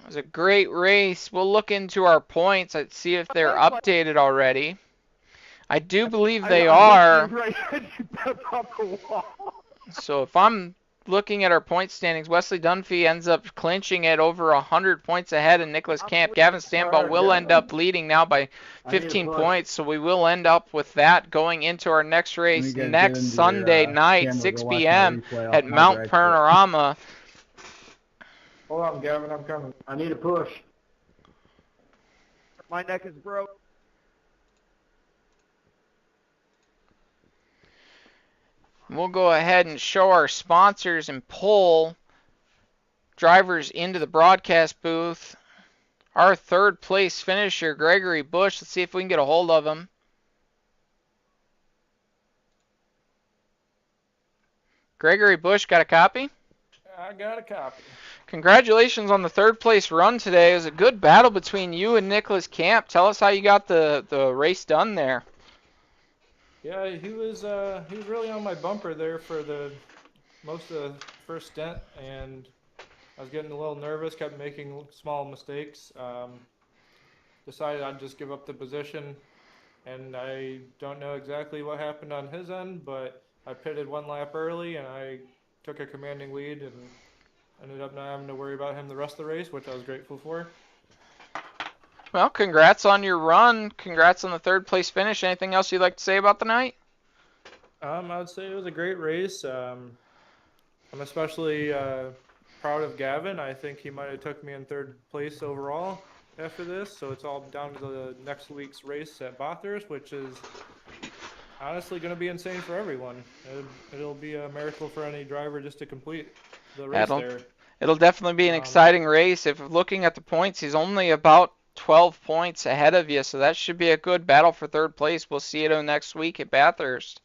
was a great race. We'll look into our points and see if they're updated already. I do believe they are. So if I'm looking at our point standings, Wesley Dunphy ends up clinching it over 100 points ahead of Nicholas Camp. Gavin Stambaugh will end up leading now by 15 points, so we will end up with that going into our next race next Sunday night, 6 p.m. at Mount Panorama. Hold on, Gavin, I'm coming. I need a push. My neck is broke. We'll go ahead and show our sponsors and pull drivers into the broadcast booth. Our third place finisher, Gregory Bush. Let's see if we can get a hold of him. Gregory Bush, got a copy? I got a copy. Congratulations on the third place run today. It was a good battle between you and Nicholas Camp. Tell us how you got the race done there. Yeah, he was really on my bumper there for the most of the first stint, and I was getting a little nervous, kept making small mistakes. Decided I'd just give up the position, and I don't know exactly what happened on his end, but I pitted one lap early, and I took a commanding lead, and ended up not having to worry about him the rest of the race, which I was grateful for. Well, congrats on your run. Congrats on the third place finish. Anything else you'd like to say about the night? I would say it was a great race. I'm especially proud of Gavin. I think he might have took me in third place overall after this, so it's all down to the next week's race at Bathurst, which is honestly going to be insane for everyone. It'll be a miracle for any driver just to complete the race there. It'll definitely be an exciting race. If looking at the points, he's only about 12 points ahead of you, so that should be a good battle for third place. We'll see you next week at Bathurst.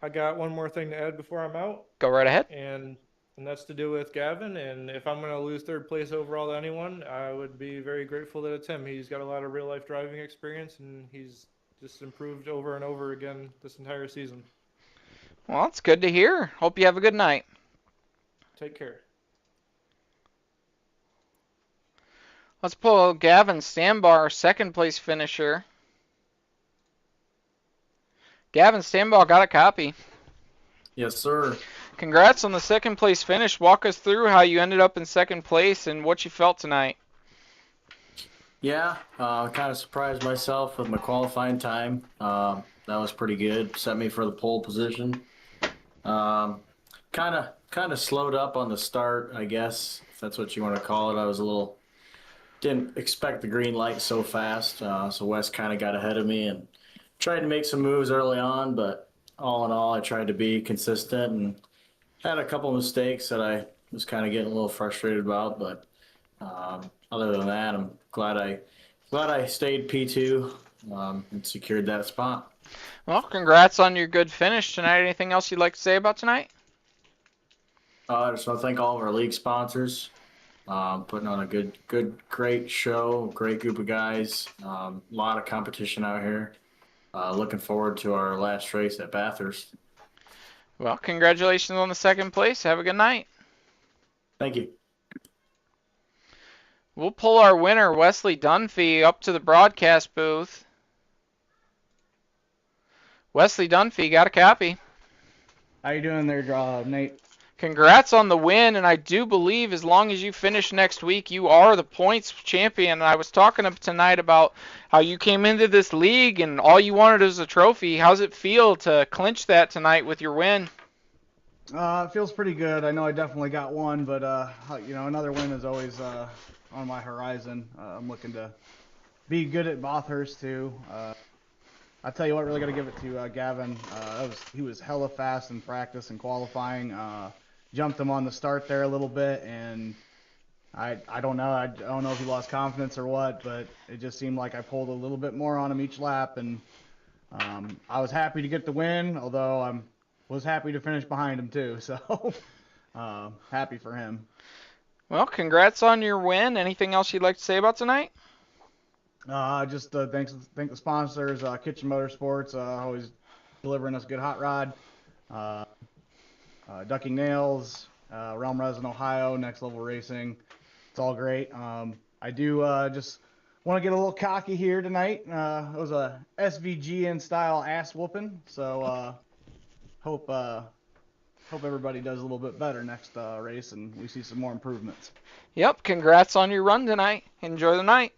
I got one more thing to add before I'm out. Go right ahead. And that's to do with Gavin. And if I'm going to lose third place overall to anyone, I would be very grateful that it's him. He's got a lot of real-life driving experience, and he's just improved over and over again this entire season. Well, it's good to hear. Hope you have a good night. Take care. Let's pull Gavin Stambaugh, our second place finisher. Gavin Stambaugh got a copy. Yes, sir. Congrats on the second place finish. Walk us through how you ended up in second place and what you felt tonight. Yeah, kind of surprised myself with my qualifying time. That was pretty good. Set me for the pole position. Kind of slowed up on the start, I guess, if that's what you want to call it. Didn't expect the green light so fast, so Wes kind of got ahead of me and tried to make some moves early on, but all in all, I tried to be consistent and had a couple mistakes that I was kind of getting a little frustrated about, but other than that, I'm glad I stayed P2 and secured that spot. Well, congrats on your good finish tonight. Anything else you'd like to say about tonight? I just want to thank all of our league sponsors. Putting on a great show, great group of guys, a lot of competition out here. Looking forward to our last race at Bathurst. Well, congratulations on the second place. Have a good night. Thank you. We'll pull our winner, Wesley Dunphy, up to the broadcast booth. Wesley Dunphy, got a copy. How you doing there, Nate? Congrats on the win, and I do believe as long as you finish next week, you are the points champion. I was talking tonight about how you came into this league and all you wanted was a trophy. How's it feel to clinch that tonight with your win? It feels pretty good. I know I definitely got one, but another win is always on my horizon. I'm looking to be good at Bathurst too. I tell you what, really got to give it to Gavin. He was hella fast in practice and qualifying. Jumped him on the start there a little bit, and I don't know. I don't know if he lost confidence or what, but it just seemed like I pulled a little bit more on him each lap, and I was happy to get the win, although I was happy to finish behind him too. So happy for him. Well, congrats on your win. Anything else you'd like to say about tonight? Just thank the sponsors, Kitchin Motorsports, always delivering us good hot rod. Ducking Nails, Resin, Ohio, Nxtlvl Racing. It's all great. I do just want to get a little cocky here tonight. It was a SVGN style ass whooping, so hope everybody does a little bit better next race and we see some more improvements. Yep, congrats on your run tonight. Enjoy the night.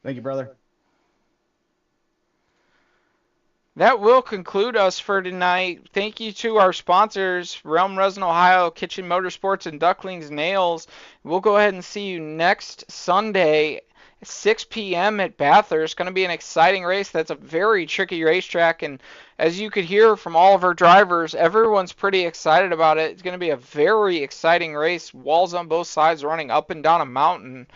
Thank you, brother. That will conclude us for tonight. Thank you to our sponsors, Resin, Ohio, Kitchen Motorsports, and Ducklings Nails. We'll go ahead and see you next Sunday at 6 p.m. at Bathurst. It's going to be an exciting race. That's a very tricky racetrack, and as you could hear from all of our drivers, everyone's pretty excited about it. It's going to be a very exciting race. Walls on both sides, running up and down a mountain.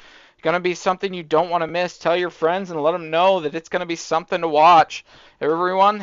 Going to be something you don't want to miss. Tell your friends and let them know that it's going to be something to watch. Everyone,